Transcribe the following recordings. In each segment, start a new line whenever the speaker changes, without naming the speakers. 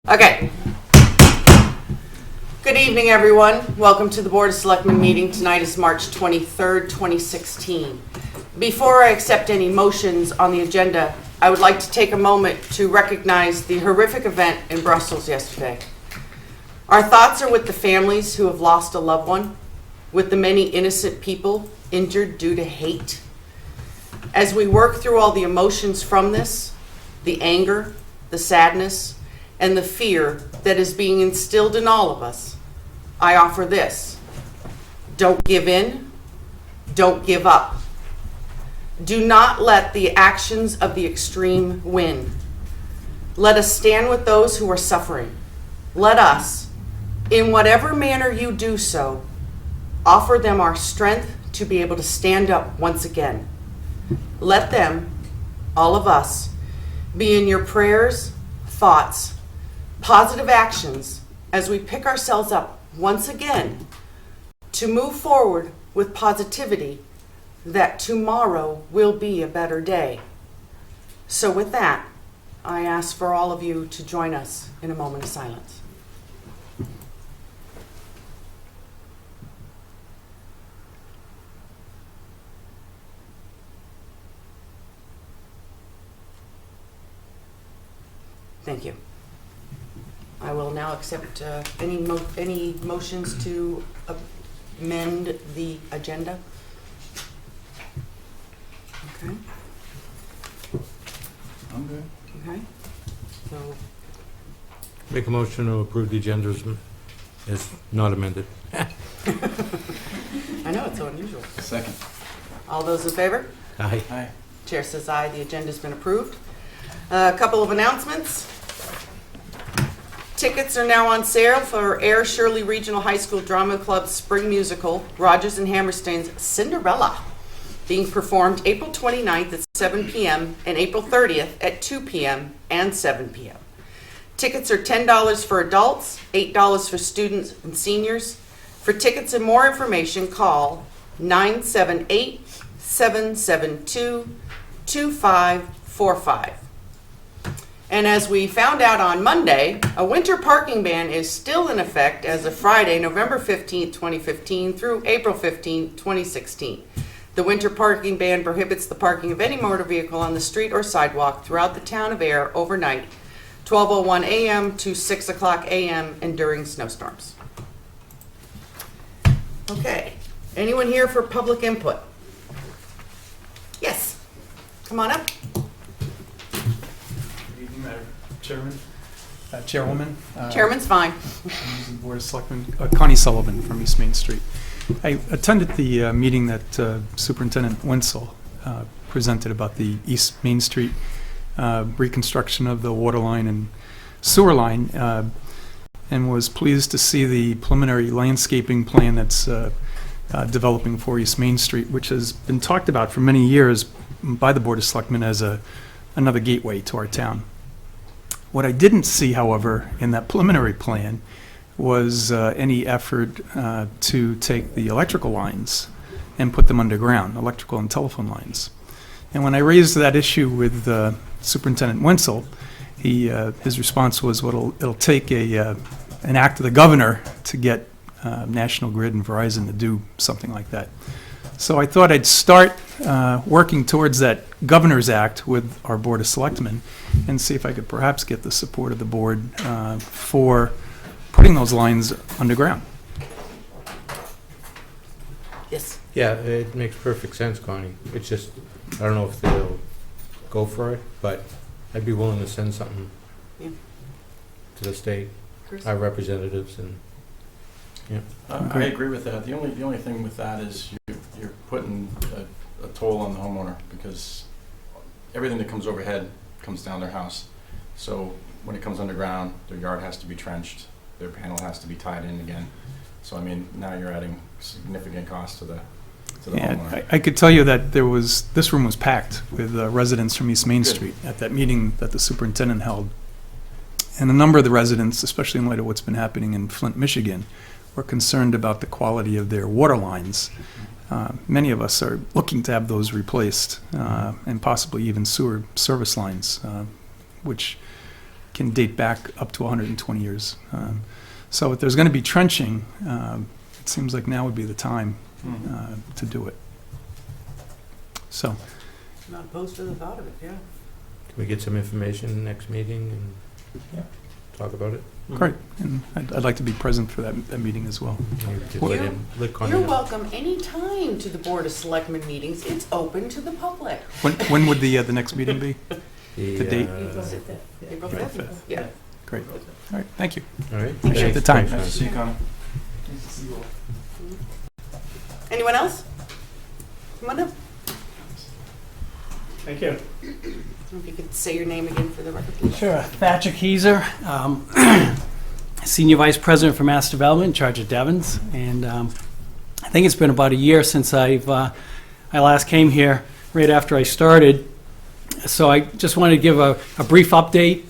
Okay. Good evening, everyone. Welcome to the Board of Selectmen meeting. Tonight is March 23rd, 2016. Before I accept any motions on the agenda, I would like to take a moment to recognize the horrific event in Brussels yesterday. Our thoughts are with the families who have lost a loved one, with the many innocent people injured due to hate. As we work through all the emotions from this, the anger, the sadness, and the fear that is being instilled in all of us, I offer this: don't give in, don't give up. Do not let the actions of the extreme win. Let us stand with those who are suffering. Let us, in whatever manner you do so, offer them our strength to be able to stand up once again. Let them, all of us, be in your prayers, thoughts, positive actions as we pick ourselves up once again to move forward with positivity that tomorrow will be a better day. So with that, I ask for all of you to join us in a moment of silence. Thank you. I will now accept any motions to amend the agenda. Okay.
I'm good.
Okay. So
Make a motion to approve the agenda as not amended.
I know it's so unusual.
Second.
All those in favor?
Aye.
Aye.
Chair says aye. The agenda's been approved. A couple of announcements. Tickets are now on sale for Ayer Shirley Regional High School Drama Club's Spring Musical, Rodgers and Hammerstein's Cinderella, being performed April 29th at 7 p.m. and April 30th at 2 p.m. and 7 p.m. Tickets are $10 for adults, $8 for students and seniors. For tickets and more information, call 978-772-2545. And as we found out on Monday, a winter parking ban is still in effect as of Friday, November 15th, 2015 through April 15th, 2016. The winter parking ban prohibits the parking of any motor vehicle on the street or sidewalk throughout the town of Ayer overnight, 12:01 a.m. to 6 o'clock a.m. and during snowstorms. Okay, anyone here for public input? Yes, come on up.
Madam Chairman, Chairwoman.
Chairman's fine.
Members of the Board of Selectmen, Connie Sullivan from East Main Street. I attended the meeting that Superintendent Wenzel presented about the East Main Street reconstruction of the water line and sewer line, and was pleased to see the preliminary landscaping plan that's developing for East Main Street, which has been talked about for many years by the Board of Selectmen as another gateway to our town. What I didn't see, however, in that preliminary plan was any effort to take the electrical lines and put them underground, electrical and telephone lines. And when I raised that issue with Superintendent Wenzel, his response was, well, it'll take an act of the governor to get National Grid and Verizon to do something like that. So I thought I'd start working towards that Governor's Act with our Board of Selectmen and see if I could perhaps get the support of the board for putting those lines underground.
Yes.
Yeah, it makes perfect sense, Connie. It's just, I don't know if they'll go for it, but I'd be willing to send something
Yeah.
to the state,
Chris?
our representatives, and
I agree with that. The only thing with that is you're putting a toll on the homeowner, because everything that comes overhead comes down their house. So when it comes underground, their yard has to be trenched, their panel has to be tied in again. So I mean, now you're adding significant cost to the homeowner.
I could tell you that this room was packed with residents from East Main
Good.
Street at that meeting that the superintendent held. And a number of the residents, especially in light of what's been happening in Flint, Michigan, were concerned about the quality of their water lines. Many of us are looking to have those replaced, and possibly even sewer service lines, which can date back up to 120 years. So if there's going to be trenching, it seems like now would be the time to do it. So,
Not opposed to the thought of it, yeah.
Can we get some information next meeting and talk about it?
great, and I'd like to be present for that meeting as well.
Maybe just let him, let Connie
You're
know.
welcome anytime to the Board of Selectmen meetings. It's open to the public.
When would the next meeting be?
The
date?
April
April
5th? Yeah.
Great. All right, thank you.
All right.
Appreciate the
Thanks,
time.
Connie.
See you, Connie.
Anyone else? Come on up.
Thank you.
If you could say your name again for the record, please.
Sure. Thatcher Keyser, Senior Vice President for Mass Development, in charge of Devon's. And I think it's been about a year since I last came here, right after I started. So I just wanted to give a brief update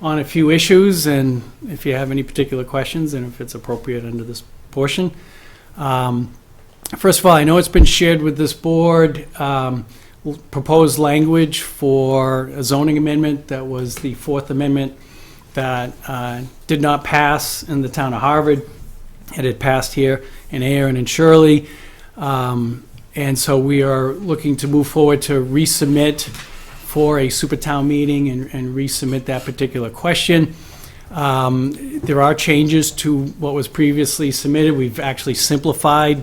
on a few issues, and if you have any particular questions, and if it's appropriate under this portion. First of all, I know it's been shared with this board, proposed language for a zoning amendment that was the Fourth Amendment that did not pass in the town of Harvard. It had passed here in Ayer and in Shirley. And so we are looking to move forward to resubmit for a super town meeting and resubmit that particular question. There are changes to what was previously submitted. We've actually simplified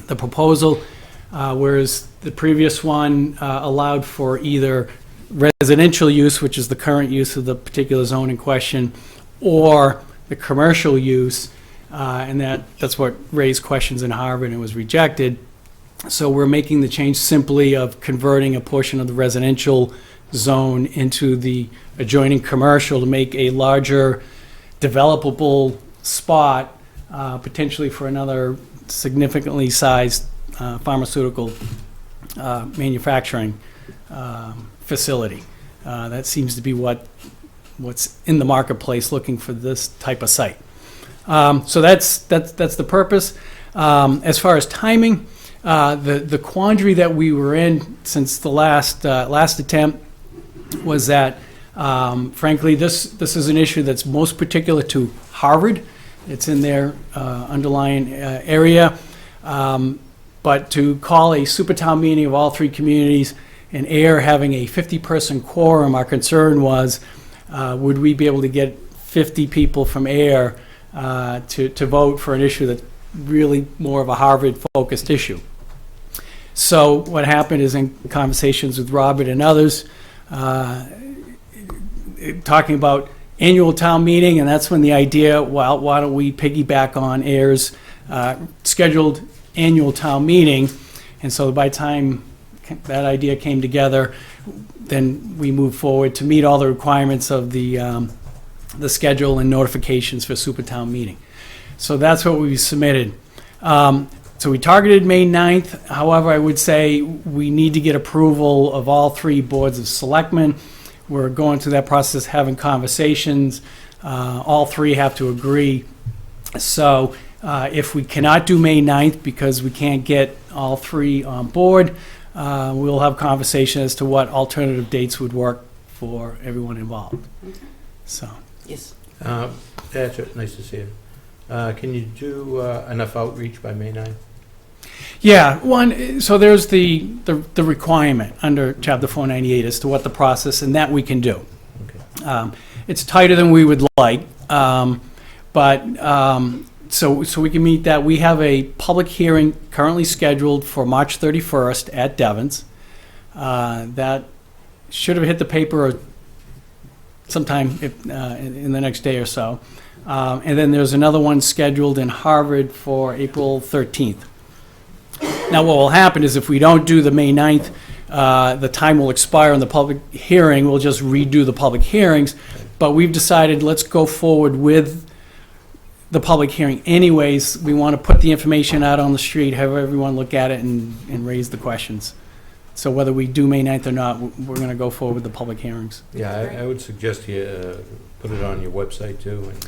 the proposal, whereas the previous one allowed for either residential use, which is the current use of the particular zone in question, or the commercial use, and that's what raised questions in Harvard and was rejected. So we're making the change simply of converting a portion of the residential zone into the adjoining commercial to make a larger developable spot, potentially for another significantly sized pharmaceutical manufacturing facility. That seems to be what's in the marketplace looking for this type of site. So that's the purpose. As far as timing, the quandary that we were in since the last attempt was that, frankly, this is an issue that's most particular to Harvard. It's in their underlying area. But to call a super town meeting of all three communities and Ayer having a 50-person quorum, our concern was, would we be able to get 50 people from Ayer to vote for an issue that's really more of a Harvard-focused issue? So what happened is, in conversations with Robert and others, talking about annual town meeting, and that's when the idea, well, why don't we piggyback on Ayer's scheduled annual town meeting? And so by the time that idea came together, then we moved forward to meet all the requirements of the schedule and notifications for super town meeting. So that's what we submitted. So we targeted May 9th. However, I would say we need to get approval of all three boards of selectmen. We're going through that process, having conversations. All three have to agree. So if we cannot do May 9th because we can't get all three on board, we'll have conversation as to what alternative dates would work for everyone involved. So.
Yes.
That's it. Nice to see you. Can you do enough outreach by May 9th?
Yeah, so there's the requirement under Chapter 498 as to what the process, and that we can do.
Okay.
It's tighter than we would like, but so we can meet that. We have a public hearing currently scheduled for March 31st at Devon's. That should have hit the paper sometime in the next day or so. And then there's another one scheduled in Harvard for April 13th. Now, what will happen is if we don't do the May 9th, the time will expire on the public hearing. We'll just redo the public hearings. But we've decided, let's go forward with the public hearing anyways. We want to put the information out on the street, have everyone look at it and raise the questions. So whether we do May 9th or not, we're going to go forward with the public hearings.
Yeah, I would suggest you put it on your website too. And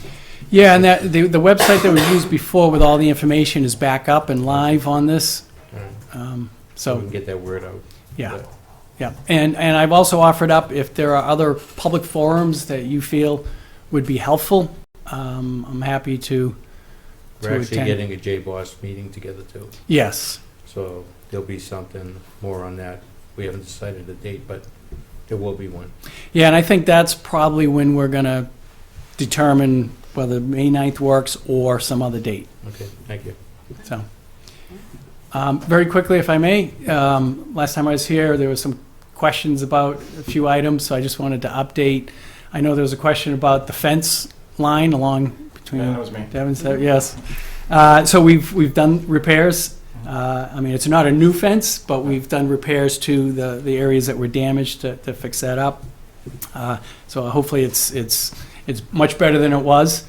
Yeah, and the website that was used before with all the information is back up and live on this.
so we
So,
can get that word out.
yeah. Yeah, and I've also offered up, if there are other public forums that you feel would be helpful, I'm happy to
We're actually
attend.
getting a J-Boss meeting together too,
Yes,
so there'll be something more on that. We haven't decided a date, but there will be one.
yeah, and I think that's probably when we're going to determine whether May 9th works or some other date.
Okay, thank you.
So, very quickly, if I may, last time I was here, there was some questions about a few items, so I just wanted to update. I know there was a question about the fence line along between
Yeah, that was me.
Devon's, yes. So we've done repairs. I mean, it's not a new fence, but we've done repairs to the areas that were damaged to fix that up. So hopefully it's much better than it was.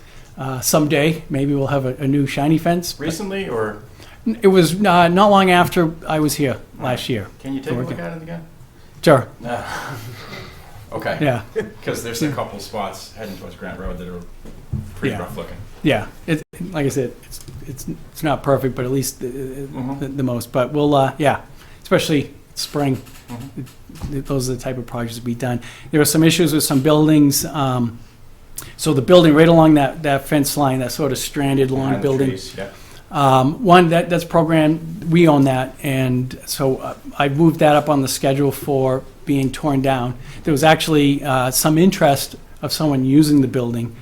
Someday, maybe we'll have a new shiny fence. but
Recently, or
It was not long after I was here last year.
can you take a look at it again?
Sure,
No. Okay.
yeah,
Because there's a couple spots heading towards Grant Road that are pretty
Yeah.
rough looking.
yeah. Like I said, it's not perfect, but at least the most. But we'll, yeah, especially spring, those are the type of projects to be done. There were some issues with some buildings. So the building right along that fence line, that sort of stranded long
Behind the
building.
trees, yeah.
One, that's programmed, we own that, and so I moved that up on the schedule for being torn down. There was actually some interest of someone using the building,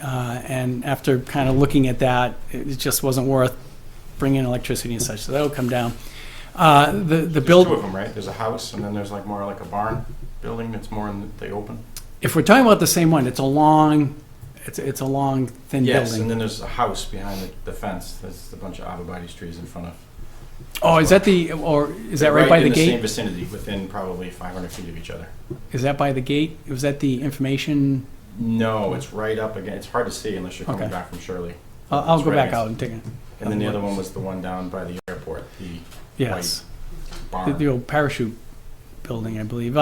and after kind of looking at that, it just wasn't worth bringing electricity and such, so that'll come down. The
There's two
build,
of them, right? There's a house, and then there's like more like a barn building that's more in the open.
if we're talking about the same one, it's a long, thin
Yes, and
building.
then there's a house behind the fence. There's a bunch of arborvitae trees in front of.
Oh, is that
They're
right by the
in the same
gate?
vicinity, within probably 500 feet of each other.
Is that by the gate? Was that the information?
No, it's right up again. It's hard to see unless you're coming
Okay.
back from Shirley.
I'll
It's
go
right
back
against-
out and take it.
And then the other one was the one down by the airport, the
Yes.
white
The
barn.
old parachute building, I believe.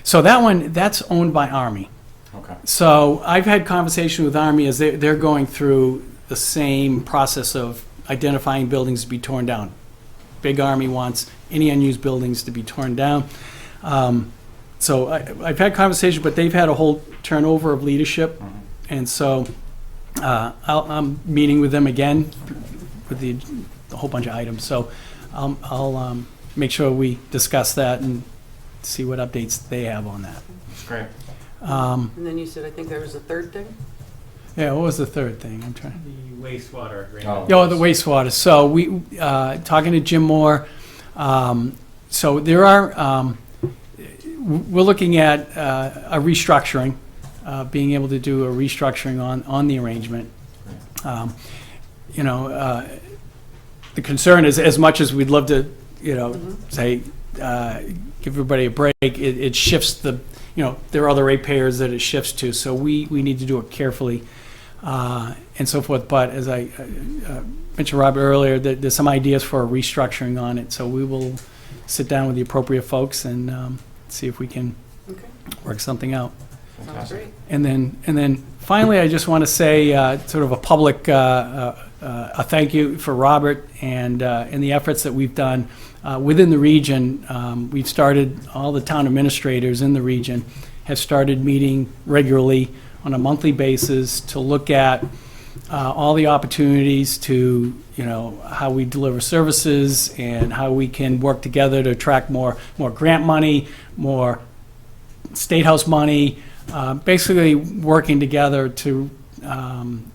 So that one, that's owned by Army.
Okay.
So I've had conversation with Army as they're going through the same process of identifying buildings to be torn down. Big Army wants any unused buildings to be torn down. So I've had conversation, but they've had a whole turnover of leadership.
Mhm.
And so I'm meeting with them again with a whole bunch of items. So I'll make sure we discuss that and see what updates they have on that.
That's great.
And then you said, I think there was a third thing?
Yeah, what was the third thing? I'm trying.
The wastewater
Oh.
agreement.
Oh, the wastewater. So we, talking to Jim Moore, so there are, we're looking at a restructuring, being able to do a restructuring on the arrangement. You know, the concern is, as much as we'd love to, you know, say, give everybody a break, it shifts the, you know, there are other ratepayers that it shifts to, so we need to do it carefully and so forth. But as I mentioned, Robert, earlier, that there's some ideas for a restructuring on it, so we will sit down with the appropriate folks and see if we can
Okay,
work something out.
sounds
Fantastic.
great.
And then finally, I just want to say sort of a public a thank you for Robert and the efforts that we've done within the region. We've started, all the town administrators in the region have started meeting regularly on a monthly basis to look at all the opportunities to, you know, how we deliver services and how we can work together to attract more grant money, more State House money, basically working together to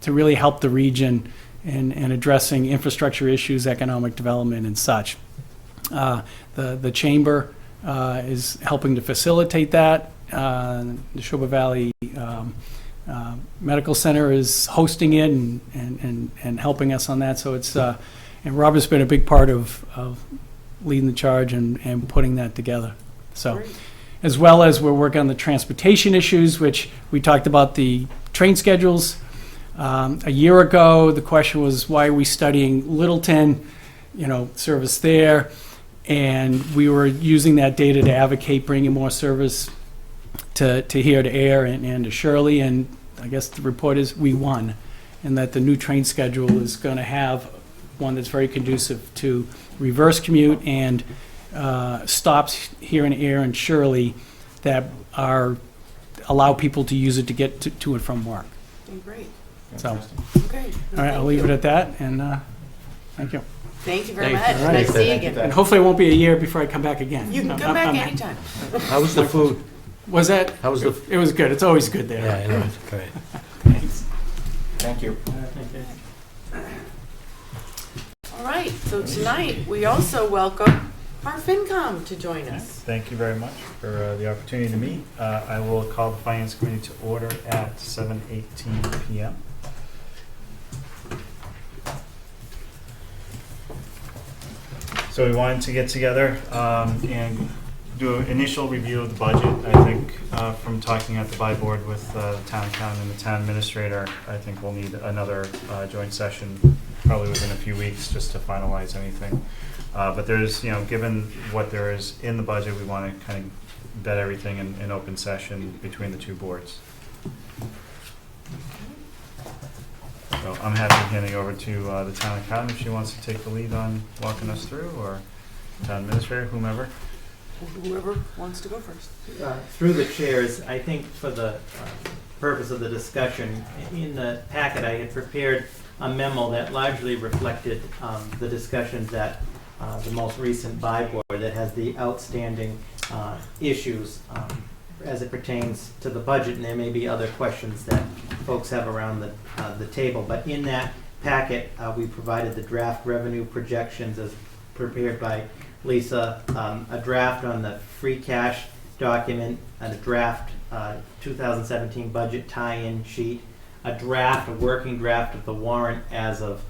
really help the region in addressing infrastructure issues, economic development, and such. The chamber is helping to facilitate that. The Neshoba Valley Medical Center is hosting it and helping us on that. So it's and Robert's been a big part of leading the charge and putting that together. So.
Great.
As well as we're working on the transportation issues, which we talked about the train schedules. A year ago, the question was, why are we studying Littleton, you know, service there? And we were using that data to advocate bringing more service to here, to Ayer and to Shirley. And I guess the report is we won, and that the new train schedule is going to have one that's very conducive to reverse commute and stops here in Ayer and Shirley that allow people to use it to get to and from work.
Okay, great.
So, all
Fantastic.
Okay.
right, I'll leave it at that, and thank you.
Thank you very
Thanks.
much.
All right.
Nice to see you
Thank you.
again.
And hopefully it won't be a year before I come back again.
You can
I'm-
come back
I'm-
anytime.
How was the food?
Was that?
How was the?
It was good. It's always good there.
Yeah, I know, it's great.
Thanks.
Thank you.
All right, so tonight, we also welcome our FinCom to join us.
Thank you very much for the opportunity to meet. I will call the Finance Committee to order at 7:18 PM. So we wanted to get together and do an initial review of the budget. I think from talking at the buy board with the town accountant and the town administrator, I think we'll need another joint session probably within a few weeks just to finalize anything. But there's, given what there is in the budget, we want to kind of vet everything in open session between the two boards. So I'm happy handing over to the town accountant if she wants to take the lead on walking us through, or town administrator, whomever.
Whoever wants to go first.
Through the chairs, I think for the purpose of the discussion, in the packet I had prepared a memo that largely reflected the discussions at the most recent buy board that has the outstanding issues as it pertains to the budget, and there may be other questions that folks have around the table. But in that packet, we provided the draft revenue projections as prepared by Lisa, a draft on the free cash document, and a draft 2017 budget tie-in sheet, a working draft of the warrant as of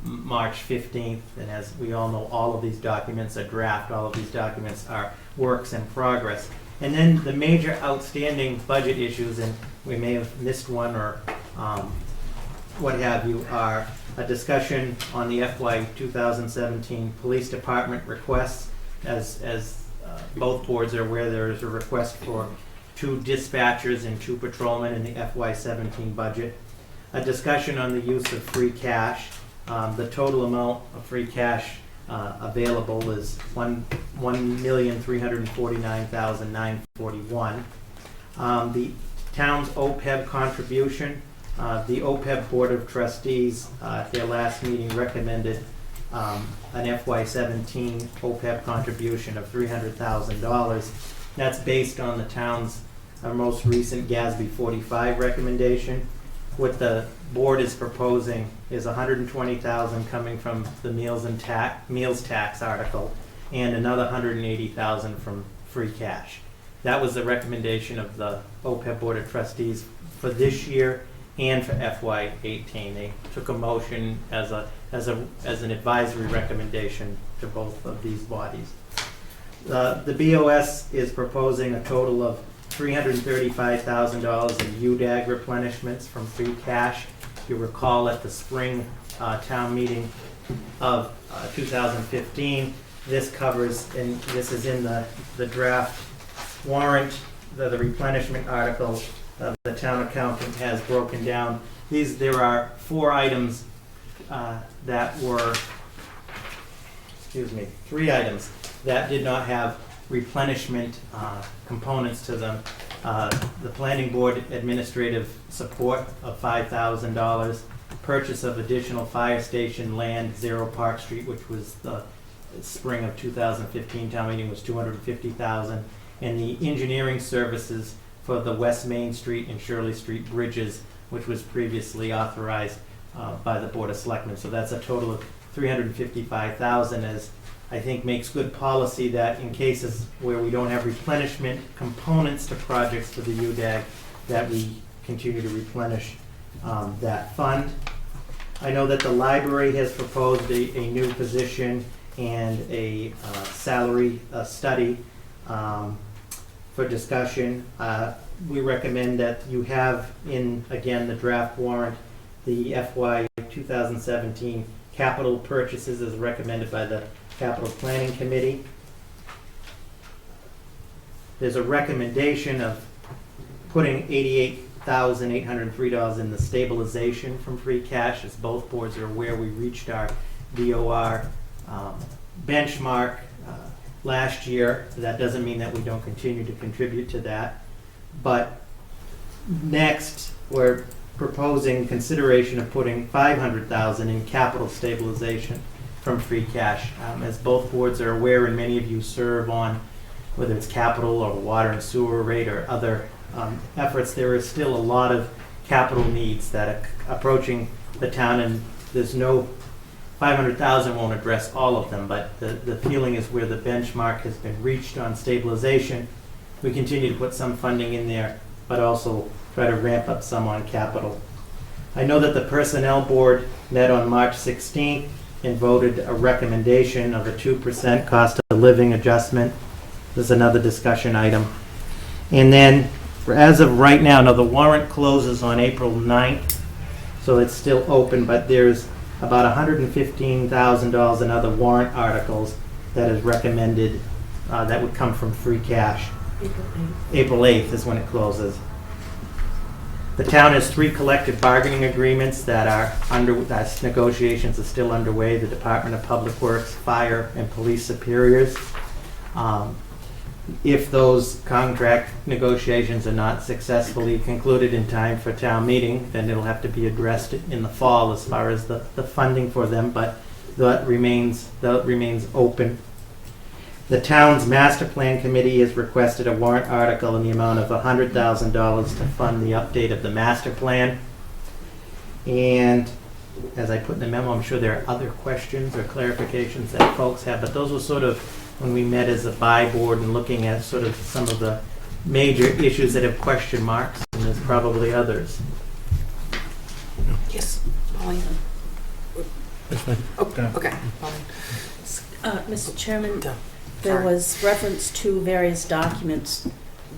March 15th, and as we all know, all of these documents are draft, all of these documents are works in progress. And then the major outstanding budget issues, and we may have missed one or what have you, are a discussion on the FY 2017 Police Department requests. As both boards are aware, there is a request for 2 dispatchers and 2 patrolmen in the FY 17 budget. A discussion on the use of free cash. The total amount of free cash available is $1,349,941. The town's OPEB contribution. The OPEB Board of Trustees at their last meeting recommended an FY17 OPEB contribution of $300,000. That's based on the town's most recent GASB 45 recommendation. What the board is proposing is $120,000 coming from the meals tax article, and another $180,000 from free cash. That was the recommendation of the OPEB Board of Trustees for this year and for FY18. They took a motion as an advisory recommendation to both of these bodies. The BOS is proposing a total of $335,000 in UDAG replenishments from free cash. If you recall, at the spring town meeting of 2015, this covers, and this is in the draft warrant, the replenishment article. The town accountant has broken down. There are 4 items that were, 3 items that did not have replenishment components to them. The planning board administrative support of $5,000, purchase of additional fire station land, 0 Park Street, which was the spring of 2015 town meeting, was $250,000, and the engineering services for the West Main Street and Shirley Street bridges, which was previously authorized by the Board of Selectmen. So that's a total of $355,000, as I think makes good policy that in cases where we don't have replenishment components to projects for the UDAG, that we continue to replenish that fund. I know that the library has proposed a new position and a salary study for discussion. We recommend that you have in, again, the draft warrant, the FY 2017 capital purchases as recommended by the Capital Planning Committee. There's a recommendation of putting $88,803 in the stabilization from free cash. As both boards are aware, we reached our DOR benchmark last year. That doesn't mean that we don't continue to contribute to that. But next, we're proposing consideration of putting $500,000 in capital stabilization from free cash. As both boards are aware, and many of you serve on, whether it's capital or water and sewer rate or other efforts, there is still a lot of capital needs that are approaching the town, and there's no, 500,000 won't address all of them, but the feeling is where the benchmark has been reached on stabilization, we continue to put some funding in there, but also try to ramp up some on capital. I know that the Personnel Board met on March 16th and voted a recommendation of a 2% cost of living adjustment. There's another discussion item. And then, as of right now, the warrant closes on April 9th, so it's still open, but there's about $115,000 in other warrant articles that is recommended that would come from free cash. April 8th is when it closes. The town has 3 collective bargaining agreements that are negotiations are still underway. The Department of Public Works, Fire, and Police Superiors. If those contract negotiations are not successfully concluded in time for town meeting, then it'll have to be addressed in the fall as far as the funding for them, but that remains open. The town's master plan committee has requested a warrant article in the amount of $100,000 to fund the update of the master plan. And as I put in the memo, I'm sure there are other questions or clarifications that folks have, but those were sort of when we met as a by-board and looking at sort of some of the major issues that have question marks, and there's probably others.
Yes, Pauline.
That's fine.
Okay. Pauline.
Mr. Chairman,
Done.
there
Sorry.
was reference to various documents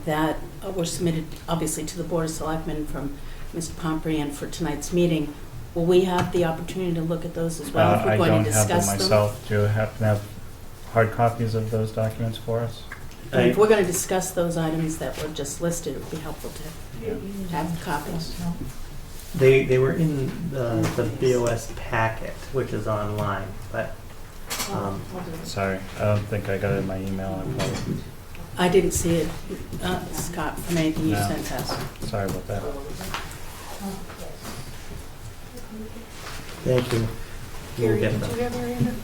that were submitted, obviously, to the Board of Selectmen from Mr. Pompery and for tonight's meeting. Will we have the opportunity to look at those as well if we're
I
going
don't
to
have them
discuss them?
myself. Do you happen to have hard copies of those documents for us?
And if we're going to discuss those items that were just listed, it would be helpful to have copies.
They were in the BOS packet, which is online, but
Sorry, I don't think I got it in my email.
I didn't see it, Scott, from anything you
No.
sent us.
Sorry about that.
thank you.
Gary,
We'll
did
get them.
you have your hand up?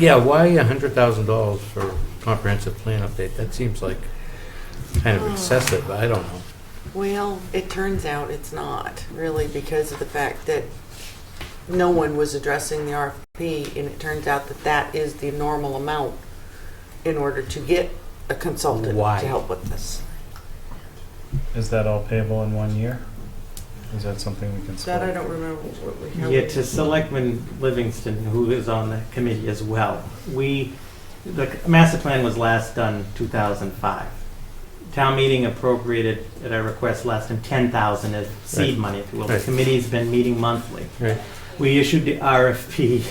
Yeah, why $100,000 for comprehensive plan update? That seems like kind of excessive, I don't know.
Well, it turns out it's not, really, because of the fact that no one was addressing the RFP, and it turns out that that is the normal amount in order to get a consultant
Why?
to help with this.
Is that all payable in 1 year? Is that something we can split?
That I don't remember what we have.
Yeah, to Selectman Livingston, who is on the committee as well. The master plan was last done 2005. Town meeting appropriated, at our request, less than 10,000 as seed
Right.
money, if you will. The
Right.
committee's been meeting monthly.
Right.
We issued the RFP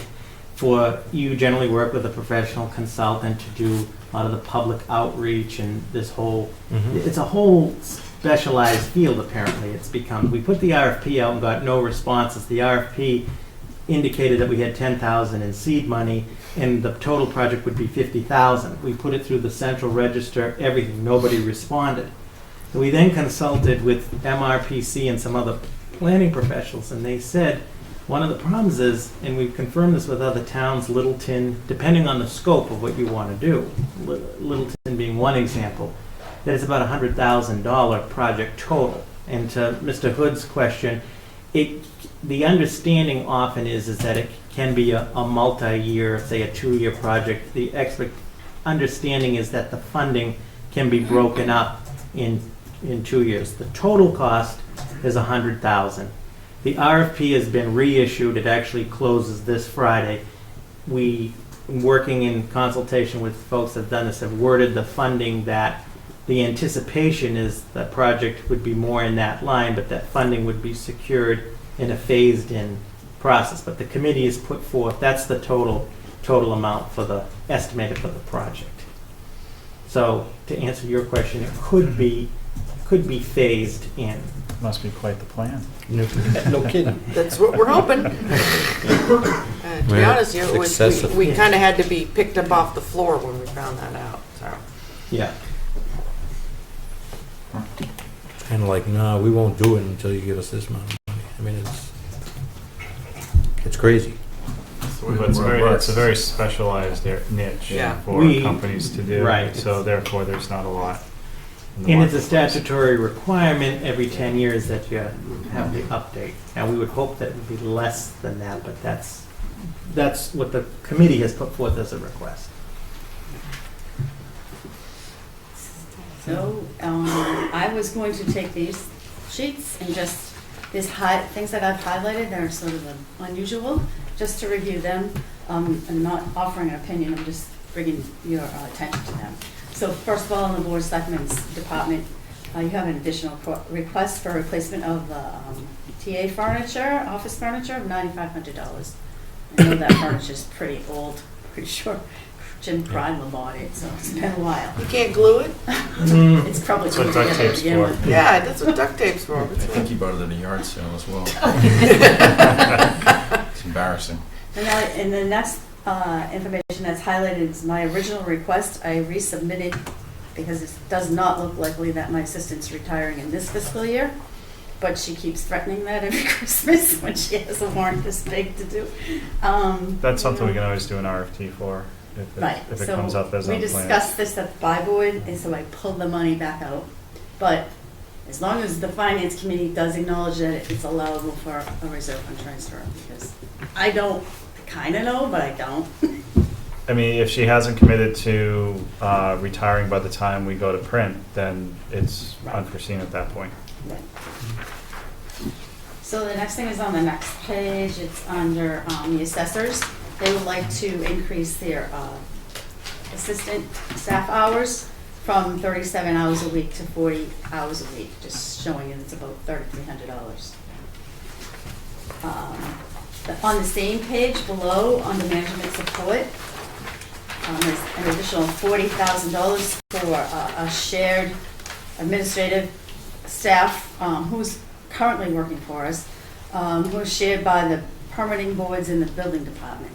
for, you generally work with a professional consultant to do a lot of the public outreach and this whole,
Mhm.
it's a whole specialized field apparently it's become. We put the RFP out and got no responses. The RFP indicated that we had 10,000 in seed money and the total project would be 50,000. We put it through the central register, everything, nobody responded. We then consulted with MRPC and some other planning professionals, and they said one of the problems is, and we've confirmed this with other towns, Littleton, depending on the scope of what you want to do, Littleton being one example, that it's about a $100,000 project total. And to Mr. Hood's question, the understanding often is that it can be a multi-year, say a 2-year project. The understanding is that the funding can be broken up in 2 years. The total cost is $100,000. The RFP has been reissued. It actually closes this Friday. We, working in consultation with folks that have done this, have worded the funding that the anticipation is the project would be more in that line, but that funding would be secured in a phased-in process. But the committee has put forth, that's the total amount for the, estimated for the project. So to answer your question, it could be phased in.
Must be quite the plan.
No
No kidding.
That's what we're hoping. To be
Yeah,
honest, you know,
excessive.
we kind of had to be picked up off the floor when we found that out, so.
Yeah.
It's kind of like, nah, we won't do it until you give us this amount of money. I mean, it's crazy.
That's the way
But
the world
it's a
works.
very specialized niche
Yeah.
for
We-
companies to do.
right.
So therefore, there's not a lot. in the
And it's a
marketplace.
statutory requirement every 10 years that you have the update. Now, we would hope that it would be less than that, but that's what the committee has put forth as a request.
So, I was going to take these sheets and just, these things that I've highlighted, that are sort of unusual, just to review them. I'm not offering an opinion, I'm just bringing your attention to them. So first of all, in the Board of Selectmen's department, you have an additional request for replacement of TA furniture, office furniture of $9,500. I know that furniture's pretty old, pretty sure Jim Pryma bought it, so it's been a while.
You can't glue it?
It's probably
That's what
glued
duct
together to
tape's
begin
for.
with.
Yeah, that's what duct tape's for.
I think he bought it at a yard sale as well. It's embarrassing.
And the next information that's highlighted is my original request. I resubmitted because it does not look likely that my assistant's retiring in this fiscal year, but she keeps threatening that every Christmas when she has a warrant this big to do.
That's something we can always do an RFT for
Right,
if it
so
comes up as
we
unplanned.
discussed this at the buy board, and so I pulled the money back out. But as long as the finance committee does acknowledge that it's allowable for a reserve fund transfer, because I kind of know, but I don't.
I mean, if she hasn't committed to retiring by the time we go to print, then it's
Right.
unforeseen at that point.
So the next thing is on the next page, it's under the assessors. They would like to increase their assistant staff hours from 37 hours a week to 40 hours a week, just showing you it's about $3,300. On the same page below, under management support, there's an additional $40,000 for a shared administrative staff who's currently working for us, who is shared by the permitting boards in the building department.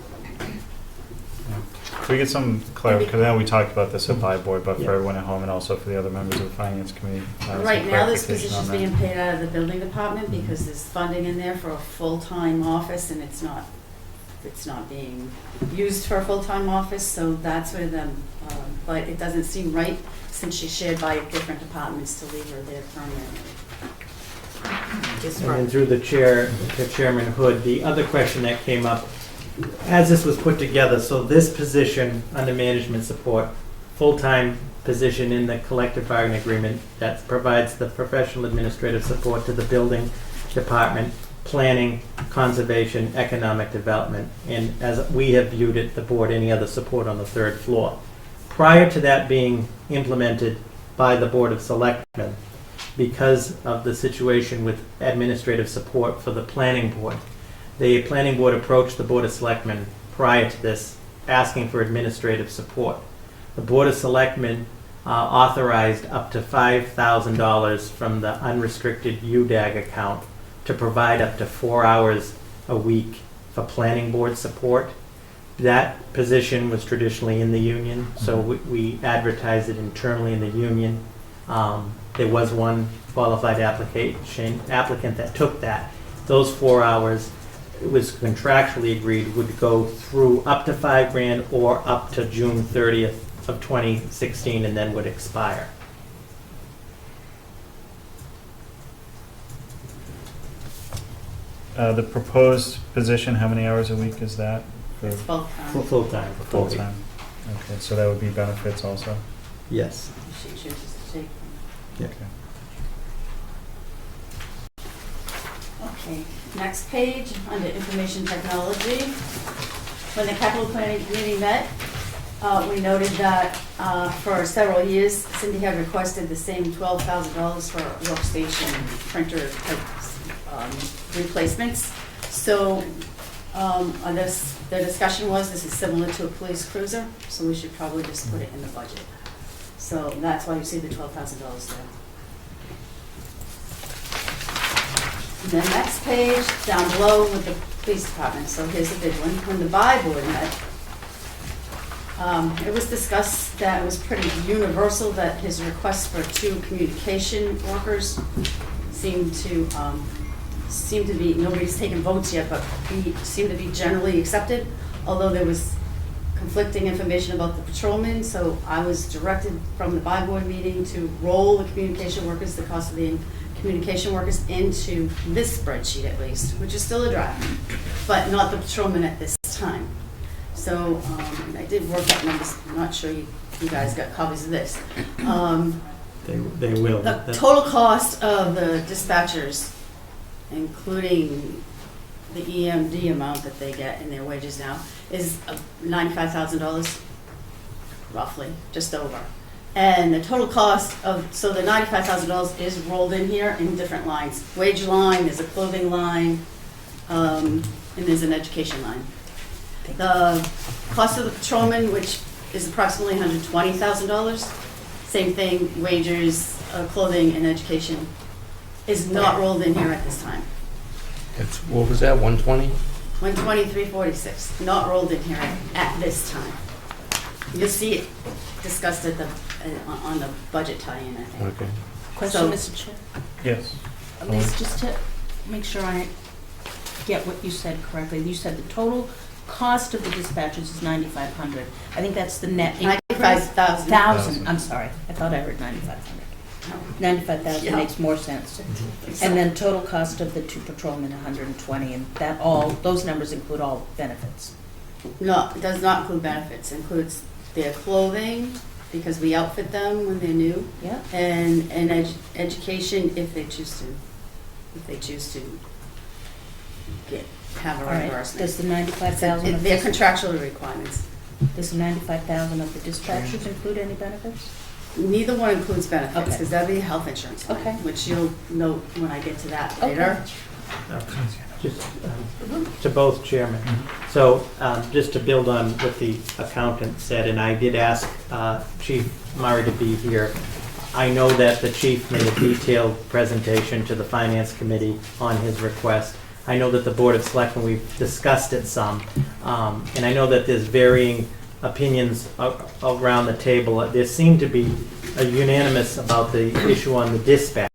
Can we get some clarity, because I know we talked about this at buy board, but for
Yeah.
everyone at home and also for the other members of the finance committee. some
Right now, this
clarification on
position's
that.
being paid out of the building department because there's funding in there for a full-time office, and it's not being used for a full-time office, so that's where but it doesn't seem right, since she's shared by different departments, to leave her there permanently.
Just
And then
right.
through the chair, to Chairman Hood, the other question that came up, as this was put together, so this position under management support, full-time position in the collective bargaining agreement that provides the professional administrative support to the building department, planning, conservation, economic development, and as we have viewed it, the board, any other support on the third floor. Prior to that being implemented by the Board of Selectmen, because of the situation with administrative support for the planning board, the planning board approached the Board of Selectmen prior to this, asking for administrative support. The Board of Selectmen authorized up to $5,000 from the unrestricted UDAG account to provide up to 4 hours a week for planning board support. That position was traditionally in the union, so we advertised it internally in the union. There was one qualified applicant that took that. Those 4 hours, it was contractually agreed, would go through up to $5,000 or up to June 30th of 2016, and then would expire.
The proposed position, how many hours a week is that? For
It's full-time.
Full-time.
full-time? Okay, so that would be benefits also?
Yes.
She chooses to take them.
Okay.
Okay, next page, under information technology. When the capital planning committee met, we noted that for several years, Cindy had requested the same $12,000 for workstation printer type replacements. So on this, the discussion was this is similar to a police cruiser, so we should probably just put it in the budget. So that's why you see the $12,000 there. The next page, down below with the police department, so here's a big one. When the buy board met, it was discussed that it was pretty universal that his request for 2 communication workers seemed to be, nobody's taken votes yet, but seemed to be generally accepted, although there was conflicting information about the patrolmen, so I was directed from the buy board meeting to roll the communication workers, the cost of the communication workers, into this spreadsheet at least, which is still a draft, but not the patrolmen at this time. So I did work out numbers. I'm not sure you guys got copies of this.
They will.
The total cost of the dispatchers, including the EMD amount that they get in their wages now, is $95,000, roughly, just over. And the total cost of, so the $95,000 is rolled in here in different lines. Wage line, there's a clothing line, and there's an education line. The cost of the patrolman, which is approximately $120,000, same thing, wages, clothing, and education, is not rolled in here at this time.
What was that, 120?
123.46, not rolled in here at this time. You'll see it discussed at the, on the budget tie-in, I think.
Okay.
Question,
So-
Mr. Chair.
Yes.
Liz, just to make sure I get what you said correctly, you said the total cost of the dispatchers is $9,500. I think that's the net increase.
95,000.
Thousand, I'm sorry. I thought I heard 9,500. 95,000
Yeah.
makes more sense. And then total cost of the 2 patrolmen, 120, and that all, those numbers include all benefits.
No, it does not include benefits. It includes their clothing, because we outfit them when they're new,
Yeah?
and education if they choose to have a
All right.
reimbursement.
Does the 95,000 of
They're
this,
contractual requirements.
does the 95,000 of the dispatchers include any benefits?
Neither one includes benefits,
Okay.
because that'd be a health insurance
Okay.
plan, which you'll note when I get to that
Okay.
later.
Just to both chairmen. So just to build on what the accountant said, and I did ask Chief Murray to be here. I know that the chief made a detailed presentation to the Finance Committee on his request. I know that the Board of Selectmen, we've discussed it some, and I know that there's varying opinions around the table. There seemed to be a unanimous about the issue on the dispatch.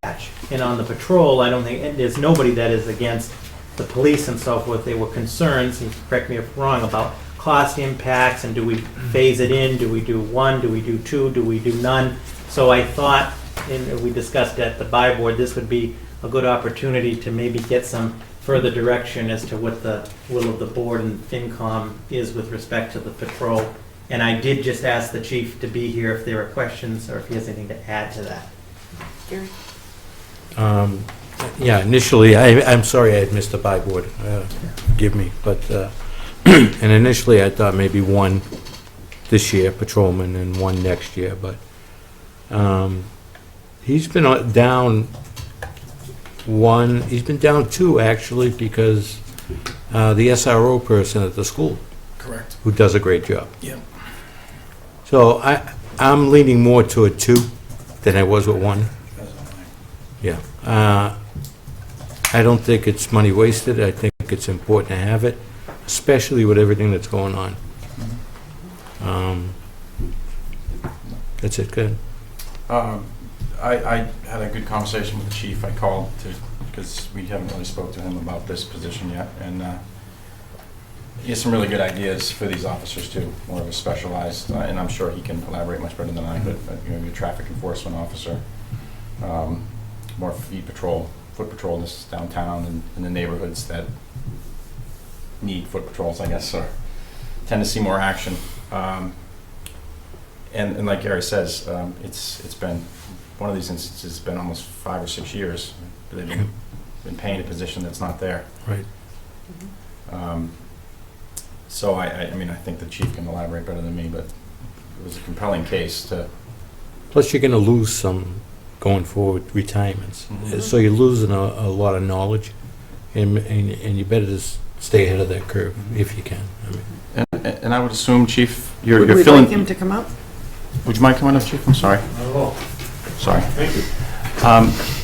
And on the patrol, I don't think, and there's nobody that is against the police and so forth. They were concerns, and correct me if I'm wrong, about cost impacts, and do we phase it in? Do we do 1? Do we do 2? Do we do none? So I thought, and we discussed at the buy board, this would be a good opportunity to maybe get some further direction as to what the will of the board and FinCom is with respect to the patrol. And I did just ask the chief to be here if there are questions or if he has anything to add to that.
Gary?
Yeah, initially, I'm sorry I had missed the buy board, forgive me, but, and initially I thought maybe 1 this year, patrolman, and 1 next year, but he's been down 1, he's been down 2 actually, because the SRO person at the school,
Correct.
who does a great job.
Yeah.
So I'm leaning more toward 2 than I was with 1. Yeah. I don't think it's money wasted. I think it's important to have it, especially with everything that's going on. That's it, good.
I had a good conversation with the chief. I called because we haven't really spoke to him about this position yet, and he has some really good ideas for these officers too, more of a specialized, and I'm sure he can elaborate much better than I, but you know, your traffic enforcement officer, more foot patrol in this downtown and in the neighborhoods that need foot patrols, I guess, or tend to see more action. And like Gary says, it's been, one of these instances has been almost 5 or 6 years. They've been paying a position that's not there.
Right.
So I mean, I think the chief can elaborate better than me, but it was a compelling case to.
Plus, you're going to lose some going forward retirements.
Mhm.
So you're losing a lot of knowledge, and you better just stay ahead of that curve if you can. I mean,
And I would assume, Chief, you're
Would
filling.
like him to come up?
Would you mind coming up, Chief? I'm sorry. Sorry. Thank you.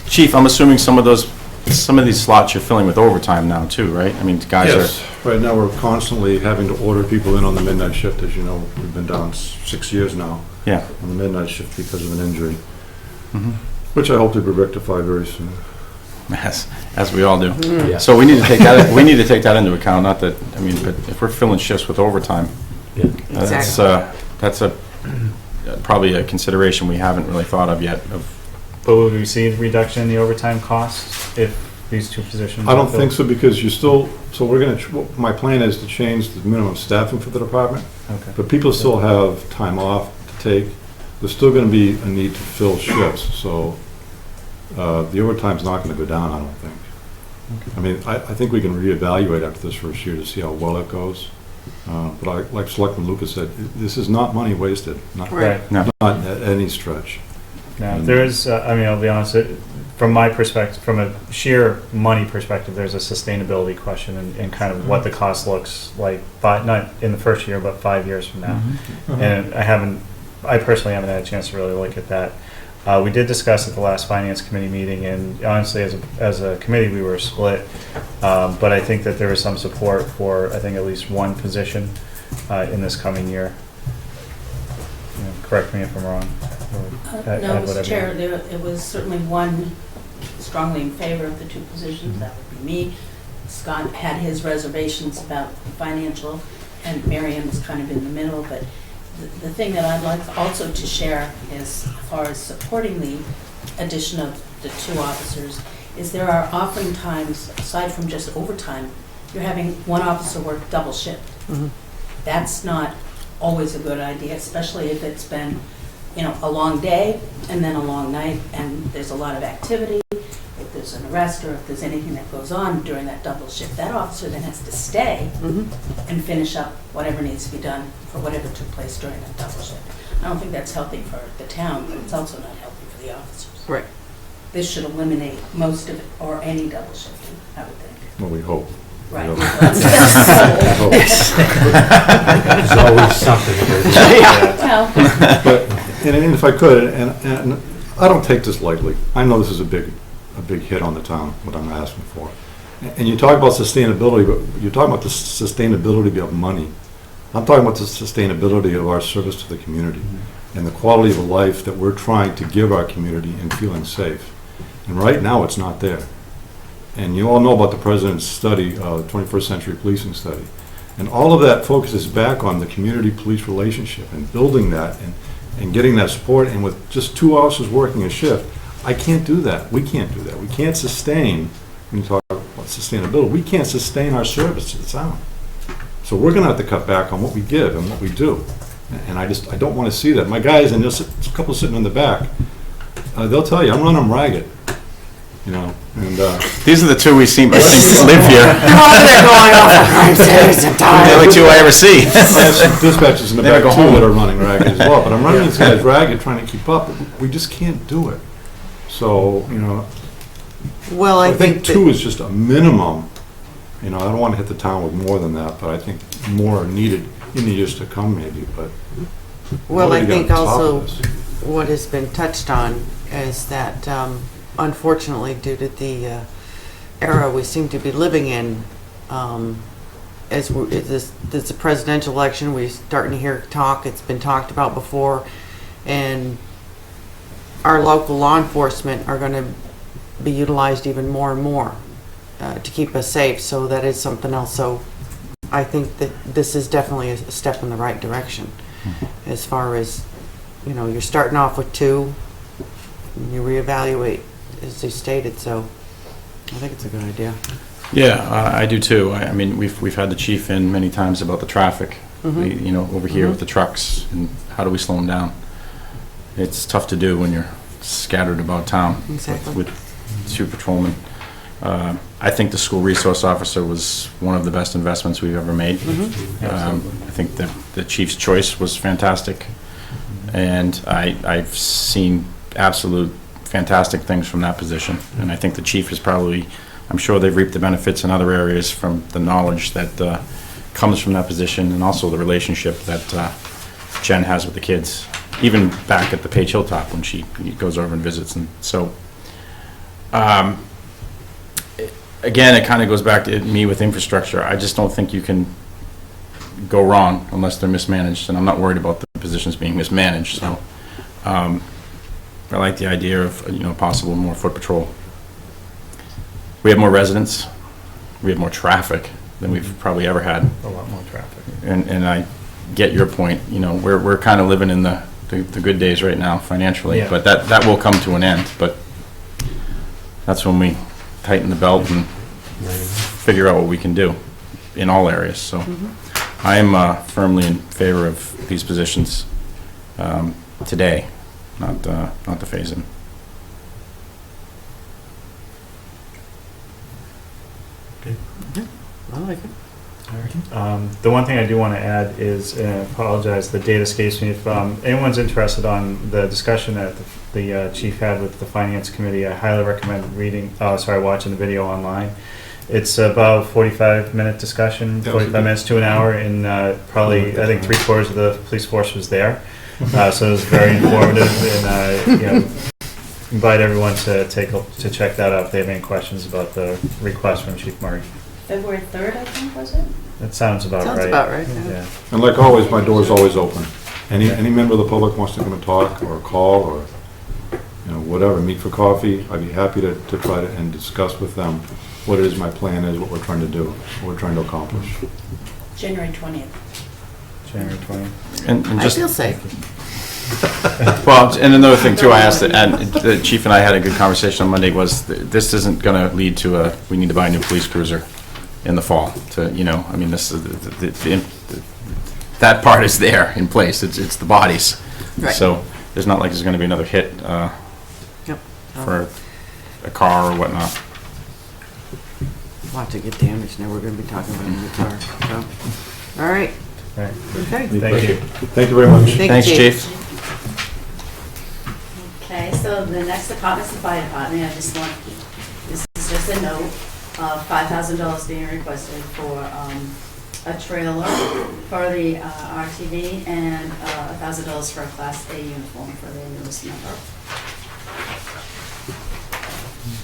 Chief, I'm assuming some of those some of these slots you're filling with overtime now too, right? I mean, guys are,
Yes, right now we're constantly having to order people in on the midnight shift, as you know, we've been down 6 years now
yeah.
on the midnight shift because of an injury,
Mhm.
which I hope to be rectified very soon.
As we all do.
Yeah.
So we need to take that, we need to take that into account, not that, I mean, but if we're filling shifts with overtime,
Yeah.
that's probably a consideration we haven't really thought of yet, of,
But will we see a reduction in the overtime costs if these two positions?
I
are
don't think
filled?
so because you're still, so we're gonna, my plan is to change the minimum staffing for the department,
Okay.
but people still have time off to take. There's still gonna be a need to fill shifts, so the overtime's not gonna go down, I don't think. I mean, I think we can reevaluate after this first year to see how well it goes. But like Selectman Lucas said, this is not money wasted, not
Right.
no.
at any stretch.
Now, there is, I mean, I'll be honest, from my perspective, from a sheer money perspective, there's a sustainability question and kind of what the cost looks like, not in the first year, but 5 years from now. And I personally haven't had a chance to really look at that. We did discuss at the last finance committee meeting, and honestly, as a committee, we were split. But I think that there is some support for, I think, at least one position in this coming year. You know, correct me if I'm wrong. or add
No,
whatever.
Mr. Chair, it was certainly one strongly in favor of the two positions, that would be me. Scott had his reservations about the financial, and Marion was kind of in the middle, but the thing that I'd like also to share is, as far as supporting the addition of the two officers, is there are oftentimes, aside from just overtime, you're having one officer work double shift. That's not always a good idea, especially if it's been, you know, a long day and then a long night, and there's a lot of activity. If there's an arrest or if there's anything that goes on during that double shift, that officer then has to stay and finish up whatever needs to be done for whatever took place during that double shift. I don't think that's healthy for the town, but it's also not healthy for the officers.
Right.
This should eliminate most of it, or any double shifting, I would think.
Well, we hope.
Right.
Yep.
That's the goal.
There's always something.
Well,
But, and if I could, and I don't take this lightly, I know this is a big hit on the town, what I'm asking for. And you talk about sustainability, but you're talking about the sustainability of money. I'm talking about the sustainability of our service to the community and the quality of life that we're trying to give our community and feeling safe. And right now, it's not there. And you all know about the president's study, 21st Century Policing Study. And all of that focuses back on the community-police relationship and building that and getting that support. And with just 2 officers working a shift, I can't do that. We can't do that. We can't sustain, when you talk about sustainability, we can't sustain our service to the town. So we're gonna have to cut back on what we give and what we do. And I don't wanna see that. My guys, and there's a couple sitting in the back, they'll tell you, I'm running them ragged, you know, and,
These are the two we seem, I think, live here.
They're over there going off for crime's sake
The
sometimes.
only two I ever see.
I have some dispatchers in the
They never
back
go
too
home.
that are running ragged as well, but I'm running these guys ragged, trying to keep up, but we just can't do it. So, you know,
Well,
I think
that-
2 is just a minimum. You know, I don't want to hit the town with more than that, but I think more are needed in the years to come maybe, but.
Well, I
what do you
think
got on top of
also
this?
what has been touched on is that unfortunately, due to the era we seem to be living in, as this a presidential election, we're starting to hear talk, it's been talked about before, and our local law enforcement are going to be utilized even more and more to keep us safe, so that is something else. So I think that this is definitely a step in the right direction. As far as, you know, you're starting off with 2, and you reevaluate, as you stated, so I think it's a good idea.
Yeah, I do too. I mean, we've had the chief in many times about the traffic, you know, over here with the trucks, and how do we slow them down? It's tough to do when you're scattered about town
Exactly.
with 2 patrolmen. I think the school resource officer was one of the best investments we've ever made. I think that the chief's choice was fantastic, and I've seen absolute fantastic things from that position. And I think the chief is probably, I'm sure they've reaped the benefits in other areas from the knowledge that comes from that position, and also the relationship that Jen has with the kids, even back at the Page Hilltop when she goes over and visits. And so again, it kind of goes back to me with infrastructure. I just don't think you can go wrong unless they're mismanaged, and I'm not worried about the positions being mismanaged, so I like the idea of, possible more foot patrol. We have more residents, we have more traffic than we've probably ever had,
A lot more traffic.
and I get your point, we're kind of living in the good days right now financially,
Yeah.
but that will come to an end, but that's when we tighten the belt and figure out what we can do in all areas, so I am firmly in favor of these positions today, not the phase-in.
I like it.
The one thing I do want to add is, and I apologize, the date escapes me. If anyone's interested on the discussion that the chief had with the finance committee, I highly recommend watching the video online. It's about 45-minute discussion, 45 minutes to an hour, and probably, I think, 3/4 of the police force was there. So it was very informative, and invite everyone to check that out if they have any questions about the request from Chief Murray.
February 3rd, I think, was it?
That sounds about right.
Sounds about right, yeah.
Yeah.
And like always, my door's always open. Any member of the public wants to come and talk, or call, or, whatever, meet for coffee, I'd be happy to try to, and discuss with them what it is my plan is, what we're trying to do, what we're trying to accomplish.
January 20th.
January 20th.
And
I
just,
feel safe.
well, and another thing too, I asked, and the chief and I had a good conversation on Monday, was this isn't gonna lead to we need to buy a new police cruiser in the fall this is that part is there in place. It's the bodies.
Right.
So there's not like there's going to be another hit
Yep.
for a car or whatnot.
Watch it get damaged, now we're gonna be talking about a new car, so, all right,
Right.
okay.
Thank you.
Thank you very much.
Thank you,
Thanks, chief.
Okay, so the next department's the fire department. I just want, this is just a note of $5,000 being requested for a trailer for the RTV and $1,000 for a Class A uniform for the newest member.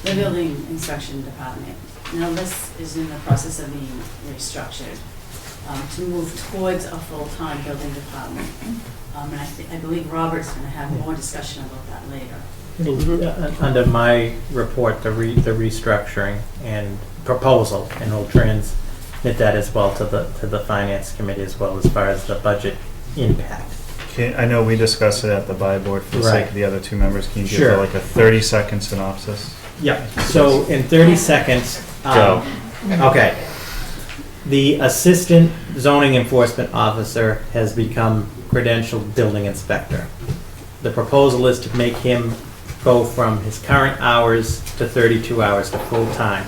The building inspection department. Now, this is in the process of being restructured to move towards a full-time building department. And I believe Robert's going to have more discussion about that later.
Under my report, the restructuring and proposal, and we'll transmit that as well to the finance committee as well as far as the budget impact.
I know we discussed it at the buy board for the sake
Right.
of the other two members. Can you give
Sure.
like a 30-second synopsis?
Yeah, so in 30 seconds.
Go.
Okay. The assistant zoning enforcement officer has become credentialed building inspector. The proposal is to make him go from his current hours to 32 hours to full-time.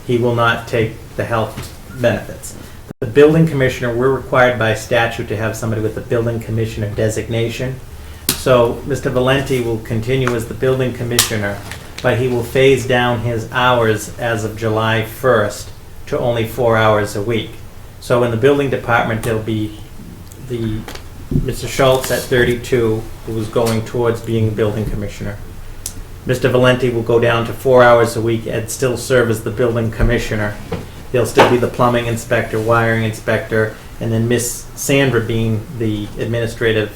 He will not take the health benefits. The building commissioner, we're required by statute to have somebody with the building commissioner designation. So Mr. Valenti will continue as the building commissioner, but he will phase down his hours as of July 1st to only 4 hours a week. So in the building department, there'll be Mr. Schultz at 32, who is going towards being building commissioner. Mr. Valenti will go down to 4 hours a week and still serve as the building commissioner. He'll still be the plumbing inspector, wiring inspector, and then Miss Sandra being the administrative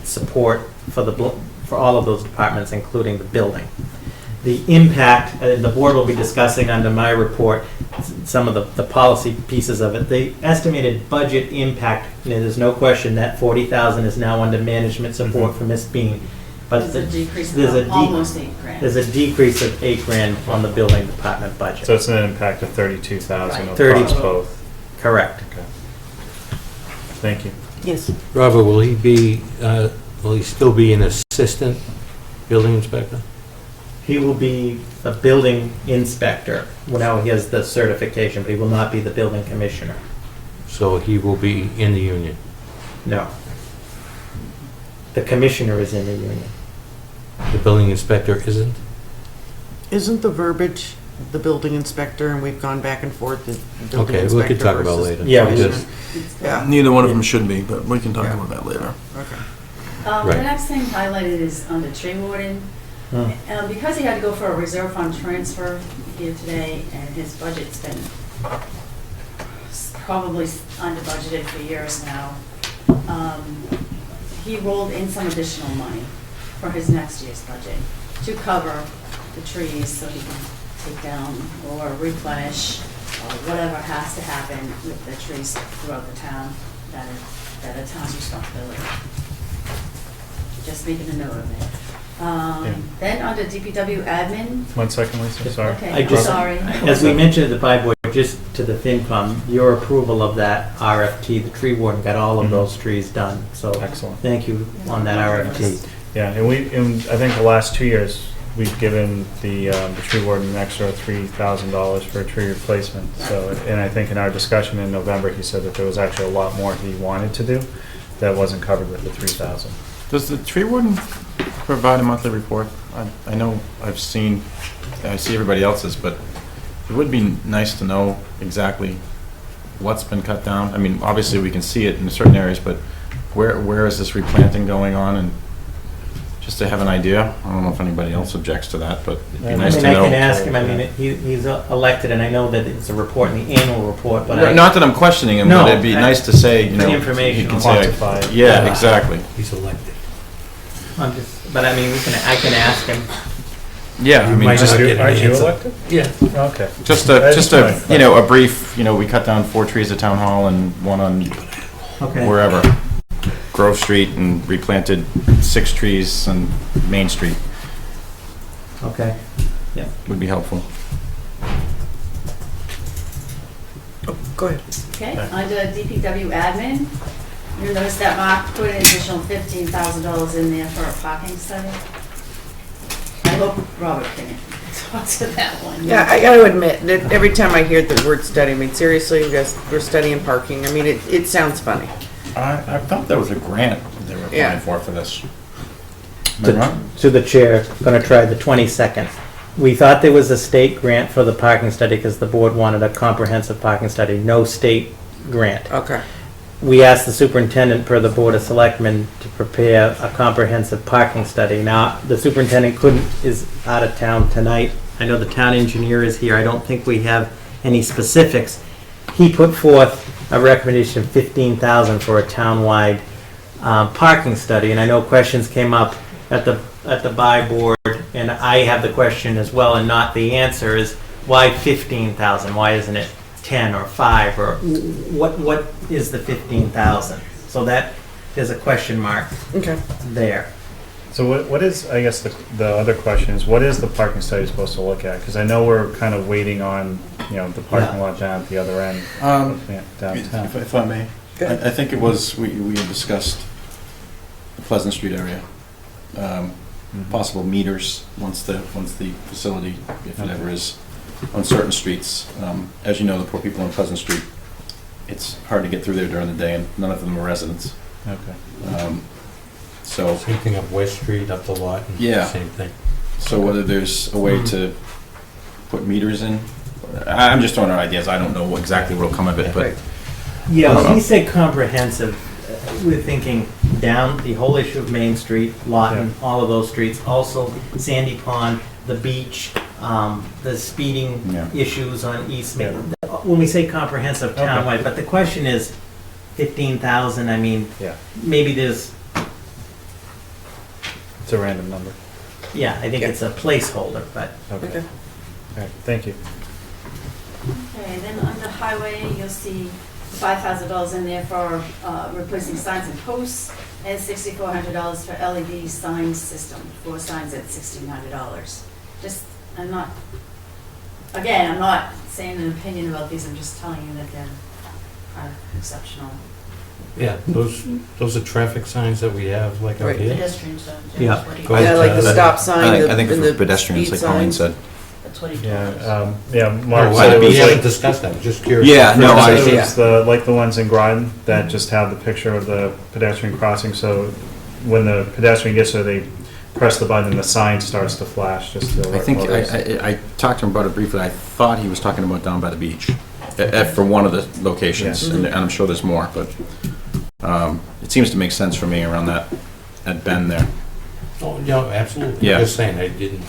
support for all of those departments, including the building. The impact, the board will be discussing under my report some of the policy pieces of it. The estimated budget impact, there's no question that $40,000 is now under management support for Miss Bean. But
There's a decrease
there's
of
a
almost $8,000.
There's a decrease of $8,000 on the building department budget.
So it's an impact of 32,000
Right. 30.
across both.
Correct.
Okay. Thank you.
Yes.
Robert, will he still be an assistant building inspector?
He will be a building inspector. Well, now he has the certification, but he will not be the building commissioner.
So he will be in the union?
No. The commissioner is in the union.
The building inspector isn't?
Isn't the verbiage the building inspector, and we've gone back and forth, the building
Okay,
inspector
we could talk about
versus
later.
Yeah, we
commissioner?
just-
Yeah,
Neither one of them should be, but we can talk about that later.
okay.
The
Right.
next thing highlighted is on the tree warden. Because he had to go for a reserve fund transfer here today, and his budget's been probably under budgeted for years now, he rolled in some additional money for his next year's budget to cover the trees so he can take down or replenish or whatever has to happen with the trees throughout the town that are town's responsibility. Just making a note of it. Then under DPW admin.
1 second, Lisa, sorry.
Okay,
I
I'm
just-
sorry.
As we mentioned at the buy board, just to the FinCom, your approval of that RFT, the tree warden got all of
Mhm.
those trees done, so
Excellent.
thank you on that RFT.
Yeah, and I think the last 2 years, we've given the tree warden an extra $3,000 for a tree replacement. So, and I think in our discussion in November, he said that there was actually a lot more he wanted to do that wasn't covered with the 3,000.
Does the tree warden provide a monthly report? I know I see everybody else's, but it would be nice to know exactly what's been cut down. I mean, obviously, we can see it in certain areas, but where is this replanting going on? And just to have an idea. I don't know if anybody else objects to that, but it'd be nice to
I
know.
can ask him, I mean, he's elected, and I know that it's a report in the annual report, but
Not that I'm questioning him,
No,
but it'd be nice to say, you
the
know.
information
he can say,
quantify it.
Yeah, exactly.
He's elected.
but I mean, I can ask him.
Yeah, I mean,
might
just,
not get an
Aren't you
answer.
elected?
Yeah.
Okay.
just
That's
a,
fine.
you know, a brief, you know, we cut down 4 trees at Town Hall and 1 on
Okay.
wherever. Grove Street, and replanted 6 trees on Main Street
Okay.
would be helpful.
Go ahead.
Okay, under DPW admin, you notice that Mark put an additional $15,000 in there for a parking study. I hope Robert can talk to that one.
Yeah, I gotta admit that every time I hear the word study, I mean, seriously, we're studying parking. I mean, it sounds funny.
I thought there was a grant they were
Yeah.
applying for this. Am I wrong?
To the chair, going to try the 22nd. We thought there was a state grant for the parking study because the board wanted a comprehensive parking study, no state grant.
Okay.
We asked the superintendent per the Board of Selectmen to prepare a comprehensive parking study. Now, the superintendent is out of town tonight. I know the town engineer is here. I don't think we have any specifics. He put forth a recommendation of $15,000 for a townwide parking study, and I know questions came up at the buy board, and I have the question as well, and not the answer is why 15,000? Why isn't it 10 or 5 or what is the 15,000? So that there's a question mark
Okay.
there.
So what is, I guess the other question is, what is the parking study supposed to look at? Because I know we're kind of waiting on, you know, the parking lot down at the other end downtown.
If I may, I think it was, we had discussed the Pleasant Street area. Possible meters once the facility, if it ever is, on certain streets. As you know, the poor people on Pleasant Street, it's hard to get through there during the day, and none of them are residents.
Okay.
So,
Same thing up West Street, up the lot. and
Yeah.
Same thing.
so whether there's a way to put meters in, I'm just throwing out ideas. I don't know exactly what'll come of it, but
Right.
Yeah, when he said comprehensive, we're thinking down the whole issue of Main Street, Lawton, all of those streets, also Sandy Pond, the beach, the speeding
Yeah.
issues on East Main. When we say comprehensive
Okay.
townwide, but the question is 15,000, I mean,
Yeah,
maybe there's,
it's a random number.
yeah, I think it's a placeholder, but
Okay.
Okay.
All right, thank you.
Okay, then under highway, you'll see $5,000 in there for replacing signs and posts, and $6,400 for LED sign system, 4 signs at $1,600. Just, I'm not saying an opinion about these, I'm just telling you that they're exceptional.
Yeah, those are traffic signs that we have, like out
Right.
here.
Pedestrian signs,
Yeah.
that's what he,
Go
Yeah, like the
to-
stop sign,
I think
and
for
the
pedestrians,
speed
like Colleen
signs.
said.
that's what he
Yeah,
told us.
yeah,
Oh,
Mark
why
said it
we
was
haven't
like,
discussed that, just curious.
Yeah, no, I-
it was like the ones in Groton that just have the picture of the pedestrian crossing, so when the pedestrian gets there, they press the button and the sign starts to flash, just to
I think,
alert.
I talked to him about it briefly. I thought he was talking about down by the beach, for one of the locations,
Yeah.
and I'm sure there's more, but it seems to make sense for me around that, at Bend there.
Oh, yeah, absolutely.
Yeah.
I'm just saying, I didn't,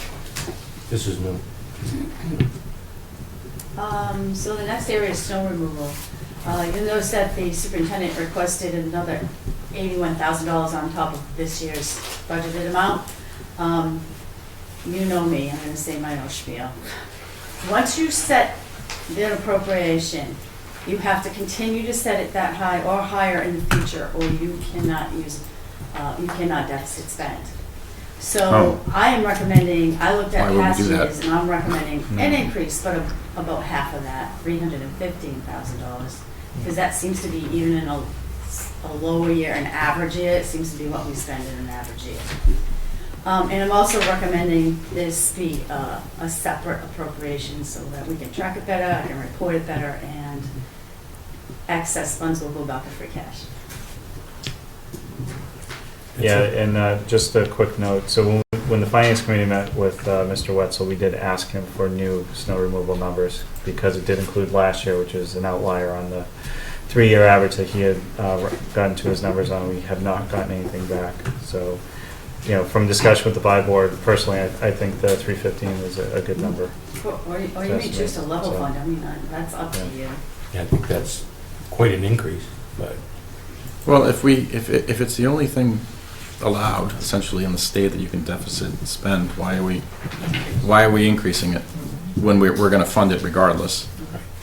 this is new.
So the next area is snow removal. You'll notice that the superintendent requested another $81,000 on top of this year's budgeted amount. You know me, I'm gonna say my own spiel. Once you set the appropriation, you have to continue to set it that high or higher in the future, or you cannot deficit spend. So I am recommending, I looked at
Why would we
past
do that?
years, and I'm recommending an increase, but about half of that, $315,000. Because that seems to be, even in a lower year, an average year, it seems to be what we spend in an average year. And I'm also recommending this be a separate appropriation so that we can track it better, I can report it better, and excess funds will go back to free cash.
Yeah, and just a quick note, so when the finance committee met with Mr. Wetzel, we did ask him for new snow removal numbers, because it did include last year, which is an outlier on the 3-year average that he had gotten to his numbers on. We have not gotten anything back. So, from discussion with the buy board, personally, I think the 315 is a good number.
Or you may choose to level fund, I mean, that's up to you.
Yeah, I think that's quite an increase, but.
Well, if it's the only thing allowed, essentially, in the state that you can deficit spend, why are we increasing it when we're going to fund it regardless?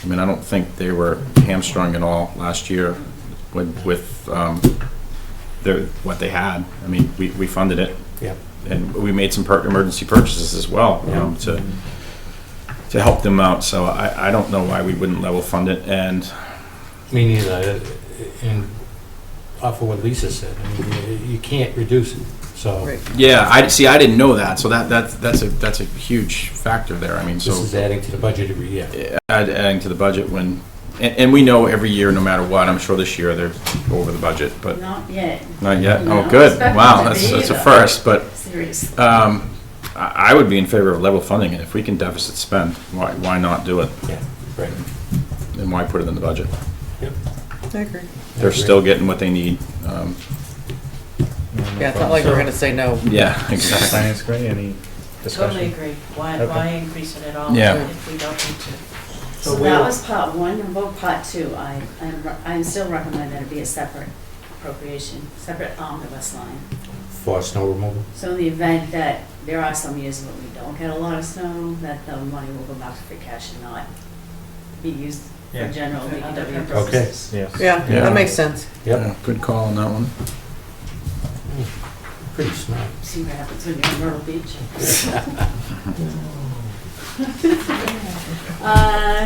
I mean, I don't think they were hamstrung at all last year with what they had. I mean, we funded it.
Yeah.
And we made some emergency purchases as well, to help them out. So I don't know why we wouldn't level fund it. And
Me neither, and off of what Lisa said, I mean, you can't reduce it, so.
yeah, I didn't know that. So that's a huge factor there. I mean,
This is adding to the budget every year.
adding to the budget and we know every year, no matter what. I'm sure this year they're over the budget, but
Not yet.
not yet.
No,
Oh, good.
expect
Wow,
them to
that's
be,
a
though.
first. But
Seriously.
I would be in favor of level funding it. If we can deficit spend, why not do it?
Yeah, right.
And why put it in the budget?
Yep.
I agree.
They're still getting what they need.
Yeah, it's not like we're gonna say no.
Yeah, exactly.
Finance committee, any discussion?
Totally agree. Why
Okay.
increase it at all
Yeah.
if we don't need to?
So that was part one. About part two, I still recommend that it be a separate appropriation, separate omnibus line.
For snow removal?
So in the event that there are some years where we don't get a lot of snow, that the money will go back to free cash and not be used
Yeah.
for general
For other
DPW
Okay.
purposes.
Yes.
Yeah,
Yeah.
that makes sense.
Yep.
Yeah, good call on that one.
Pretty smart.
See what happens when you're in Myrtle Beach.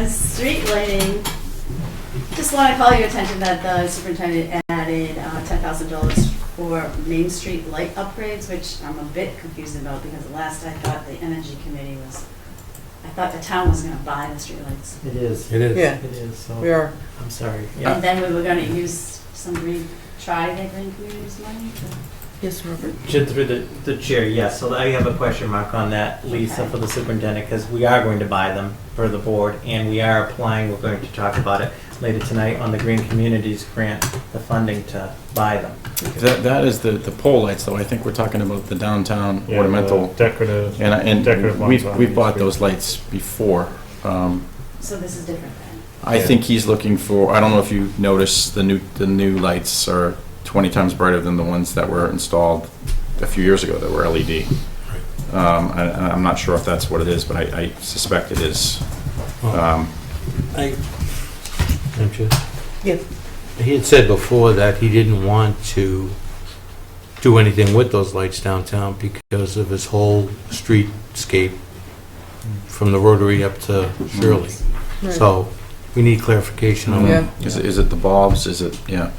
Street lighting. Just want to call your attention that the superintendent added $10,000 for Main Street light upgrades, which I'm a bit confused about because the last I thought the Energy Committee I thought the town was going to buy the street lights.
It is.
It is.
Yeah,
It is, so,
we are.
I'm sorry. Yeah.
And then we were going to use some try to get Green Communities money.
Yes, Robert.
Through the chair, yes, so I have a question mark on that, Lisa,
Okay.
for the superintendent, because we are going to buy them for the board, and we are applying, we're going to talk about it later tonight, on the Green Communities grant, the funding to buy them.
That is the pole lights, though. I think we're talking about the downtown
Yeah,
ornamental.
the decorative.
And
Decorative ones on
we've
Main
bought
Street.
those lights before.
So this is different then.
I think he's looking for, I don't know if you noticed, the new lights are 20 times brighter than the ones that were installed a few years ago that were LED. I'm not sure if that's what it is, but I suspect it is.
Madam Chair?
Yes.
He had said before that he didn't want to do anything with those lights downtown because of his whole streetscape from the Rotary up to Shirley. So we need clarification on
Yeah.
that.
Is it the bulbs? Is it, yeah.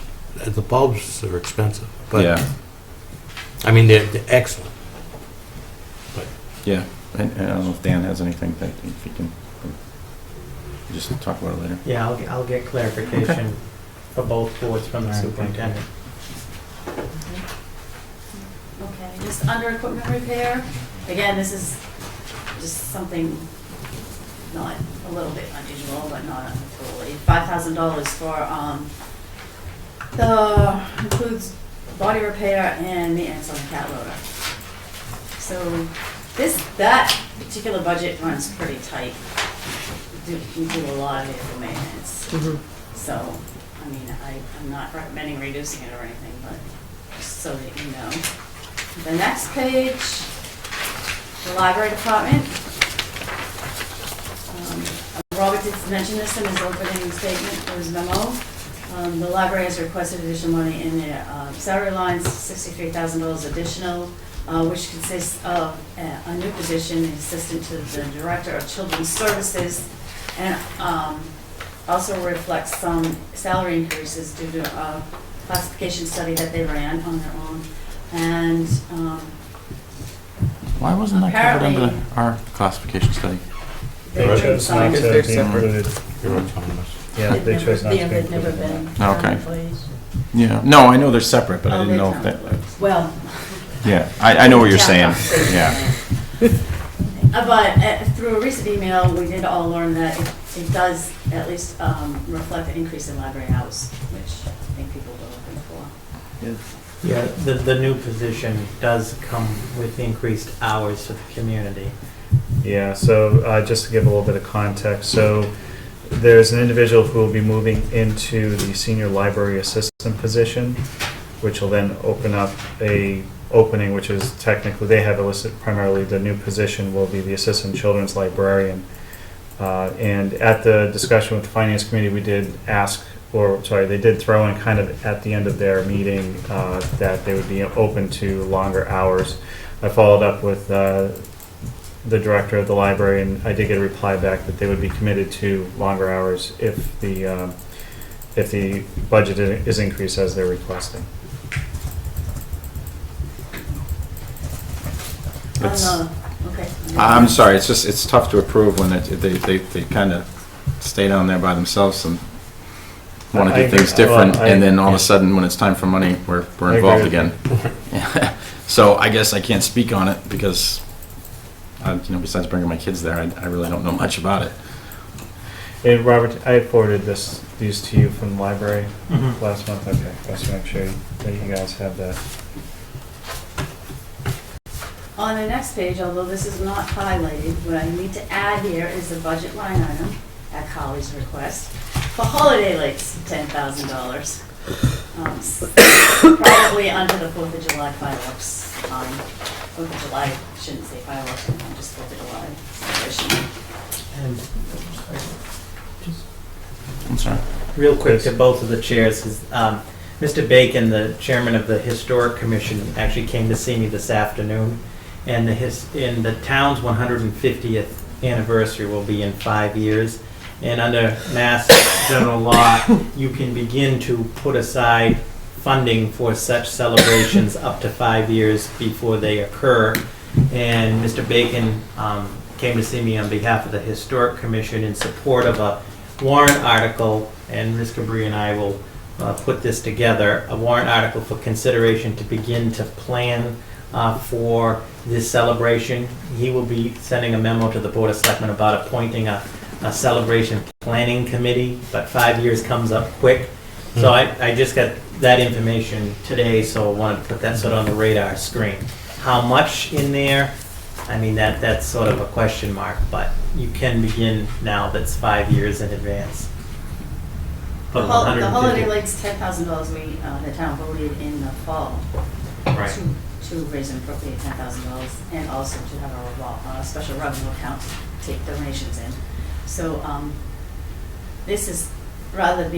The bulbs are expensive,
Yeah,
but, I mean, they're excellent.
yeah. And I don't know if Dan has anything that, if he can just talk about it later.
Yeah, I'll get clarification for both boards from the
All right, thank you.
superintendent.
Okay, just under equipment repair, again, this is just something not a little bit unusual, but not totally. $5,000 for, includes body repair and maintenance on the cat loader. that particular budget runs pretty tight. We do a lot of vehicle maintenance. So, I mean, I'm not recommending reducing it or anything, but just so that you know. The next page, the library department. Robert did mention this in his opening statement, or his memo. The library has requested additional money in their salary lines, $63,000 additional, which consists of a new position, assistant to the director of children's services, and also reflects some salary increases due to a classification study that they ran on their own. And
Why wasn't that covered
Apparently-
under our classification study?
they
chose not
some-
to be included.
You're autonomous.
Yeah,
they've
they
never-
chose not to be
they've never
included in
been
that.
Okay.
employees.
Yeah, no, I know they're separate, but I
Oh,
didn't
they're
know if that,
employees. Well.
yeah, I know what you're saying,
compensation.
yeah.
But through a recent email, we did all learn that it does at least reflect an increase in library hours, which I think people were looking for.
Yeah, the new position does come with increased hours for the community.
Yeah, so just to give a little bit of context, so there's an individual who will be moving into the senior library assistant position, which will then open up a opening, which is technically, they have listed primarily the new position will be the assistant children's librarian. And at the discussion with the finance committee, we did ask, or sorry, they did throw in kind of at the end of their meeting that they would be open to longer hours. I followed up with the director of the library, and I did get a reply back that they would be committed to longer hours if the budget is increased as they're requesting.
Okay.
I'm sorry, it's tough to approve when they kind of stay down there by themselves and want to
I
do things
agree.
different,
Well,
and then all of a sudden, when it's time for money, we're
I
involved
agree
again. So I guess I can't speak on it because, besides bringing my kids there, I really don't know much about it.
And Robert, I forwarded these to you from the library
Mhm.
last month. Okay, just to make sure that you guys have that.
On the next page, although this is not highlighted, what I need to add here is the budget line item at Colley's request for holiday lights, $10,000. Probably under the 4th of July fireworks. 4th of July, I shouldn't say fireworks, just 4th of July celebration.
And
I'm sorry.
real quick to both of the chairs, is Mr. Bacon, the chairman of the Historic Commission, actually came to see me this afternoon. And the town's 150th anniversary will be in 5 years. And under Mass General Law, you can begin to put aside funding for such celebrations up to 5 years before they occur. And Mr. Bacon came to see me on behalf of the Historic Commission in support of a warrant article, and Ms. Cabri and I will put this together, a warrant article for consideration to begin to plan for this celebration. He will be sending a memo to the Board of Selectmen about appointing a celebration planning committee, but 5 years comes up quick. So I just got that information today, so I wanted to put that sort of on the radar screen. How much in there? I mean, that's sort of a question mark, but you can begin now, that's 5 years in advance.
The
But
holiday
150
lights, $10,000, the town voted in the fall.
Right.
To raise and appropriate $10,000, and also to have a special revenue account to take donations in. So this is, rather than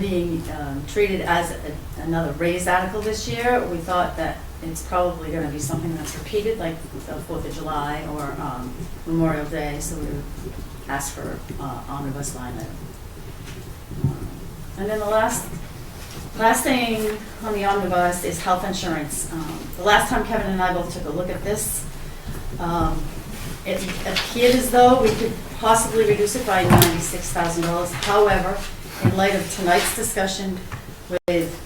being treated as another raised article this year, we thought that it's probably going to be something that's repeated, like the 4th of July or Memorial Day, so we would ask for omnibus line item. And then the last thing on the omnibus is health insurance. The last time Kevin and I both took a look at this, it appeared as though we could possibly reduce it by $96,000. However, in light of tonight's discussion with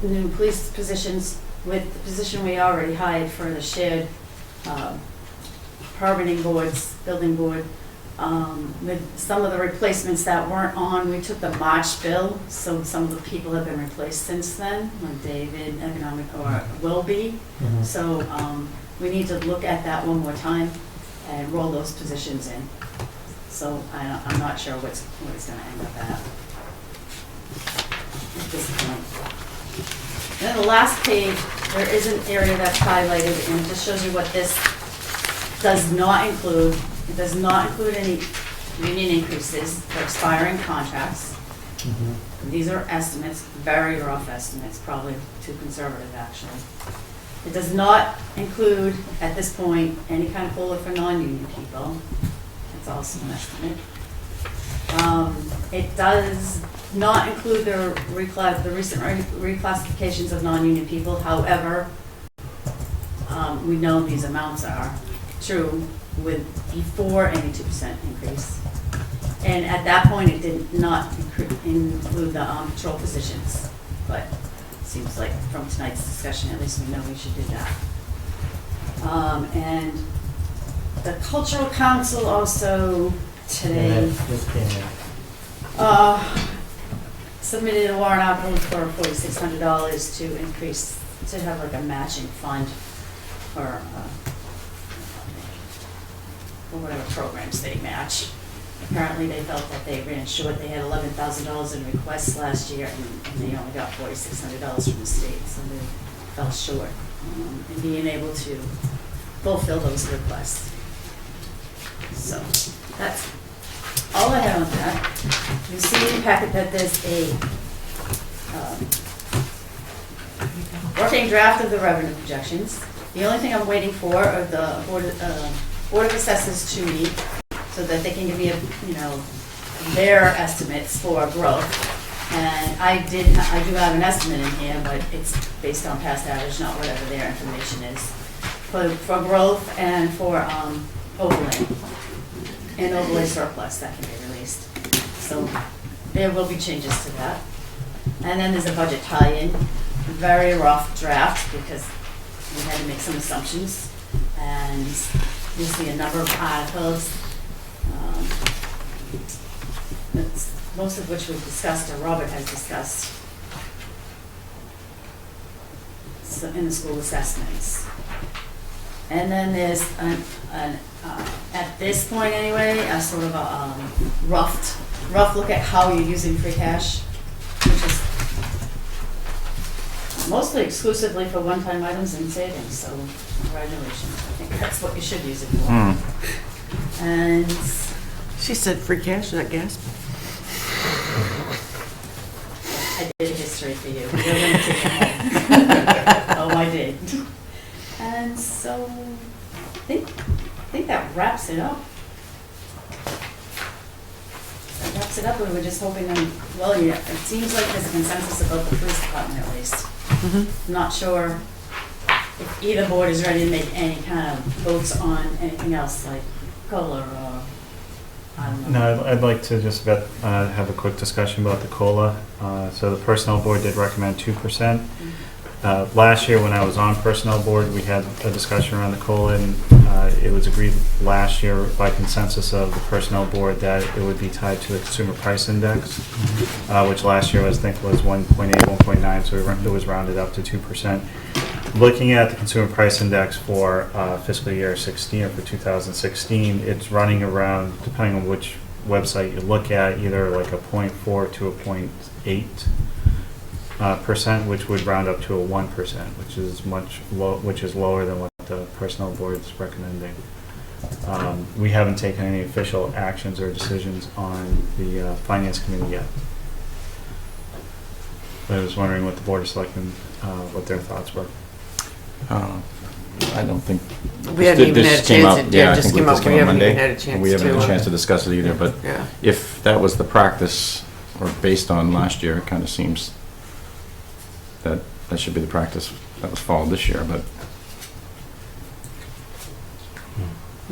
new police positions, with the position we already hired for the shared permitting boards, building board, With some of the replacements that weren't on, we took the March bill, so some of the people have been replaced since then, like David, or will be. So we need to look at that one more time and roll those positions in. So I'm not sure what it's going to end up at this point. Then the last page, there is an area that's highlighted, and it just shows you what this does not include. It does not include any union increases for expiring contracts. These are estimates, very rough estimates, probably too conservative, actually. It does not include, at this point, any kind of COLA for non-union people. It's also an estimate. It does not include the recent reclassifications of non-union people. However, we know these amounts are true with before any 2% increase. And at that point, it did not include the patrol positions. But it seems like from tonight's discussion, at least we know we should do that. And the Cultural Council also today submitted a warrant article for $4,600 to increase, to have like a matching fund for whatever programs they match. Apparently they felt that they ran short. They had $11,000 in requests last year, and they only got $4,600 from the state, so they fell short in being able to fulfill those requests. So that's all I have on that. You see in the packet that there's a working draft of the revenue projections. The only thing I'm waiting for are the Board of Assessors to meet so that they can give me, their estimates for growth. And I do have an estimate in here, but it's based on past average, not whatever their information is. For growth and for overlay. And overlay surplus that can be released. So there will be changes to that. And then there's a budget tie-in, very rough draft because we had to make some assumptions. And you'll see a number of articles, most of which we've discussed or Robert has discussed in the school assessments. And then there's at this point anyway, a sort of a rough look at how you're using free cash, which is mostly exclusively for one-time items and savings, so congratulations. I think that's what you should use it for. And
She said free cash, is that gas?
I did history for you. You're gonna take it home. Oh, I did. And so I think that wraps it up. That wraps it up. We were just hoping that, well, yeah, it seems like there's a consensus about the police department at least. I'm not sure if either board is ready to make any kind of votes on anything else like COLA or, I don't know.
No, I'd like to just have a quick discussion about the COLA. So the Personnel Board did recommend 2%. Last year when I was on Personnel Board, we had a discussion around the COLA, and it was agreed last year by consensus of the Personnel Board that it would be tied to the Consumer Price Index, which last year I think was 1.8, 1.9, so it was rounded up to 2%. Looking at the Consumer Price Index for fiscal year 16 or for 2016, it's running around, depending on which website you look at, either like a 0.4 to a 0.8 percent, which would round up to a 1%, which is lower than what the Personnel Board is recommending. We haven't taken any official actions or decisions on the Finance Committee yet. But I was wondering what the Board of Selectmen, what their thoughts were.
I don't think.
We haven't even had a chance,
Yeah, I
just
think
came up,
this
we
came up
haven't even
Monday.
had a chance
We haven't had a chance
to.
to discuss it either, but
Yeah.
if that was the practice, or based on last year, it kind of seems that that should be the practice that was followed this year, but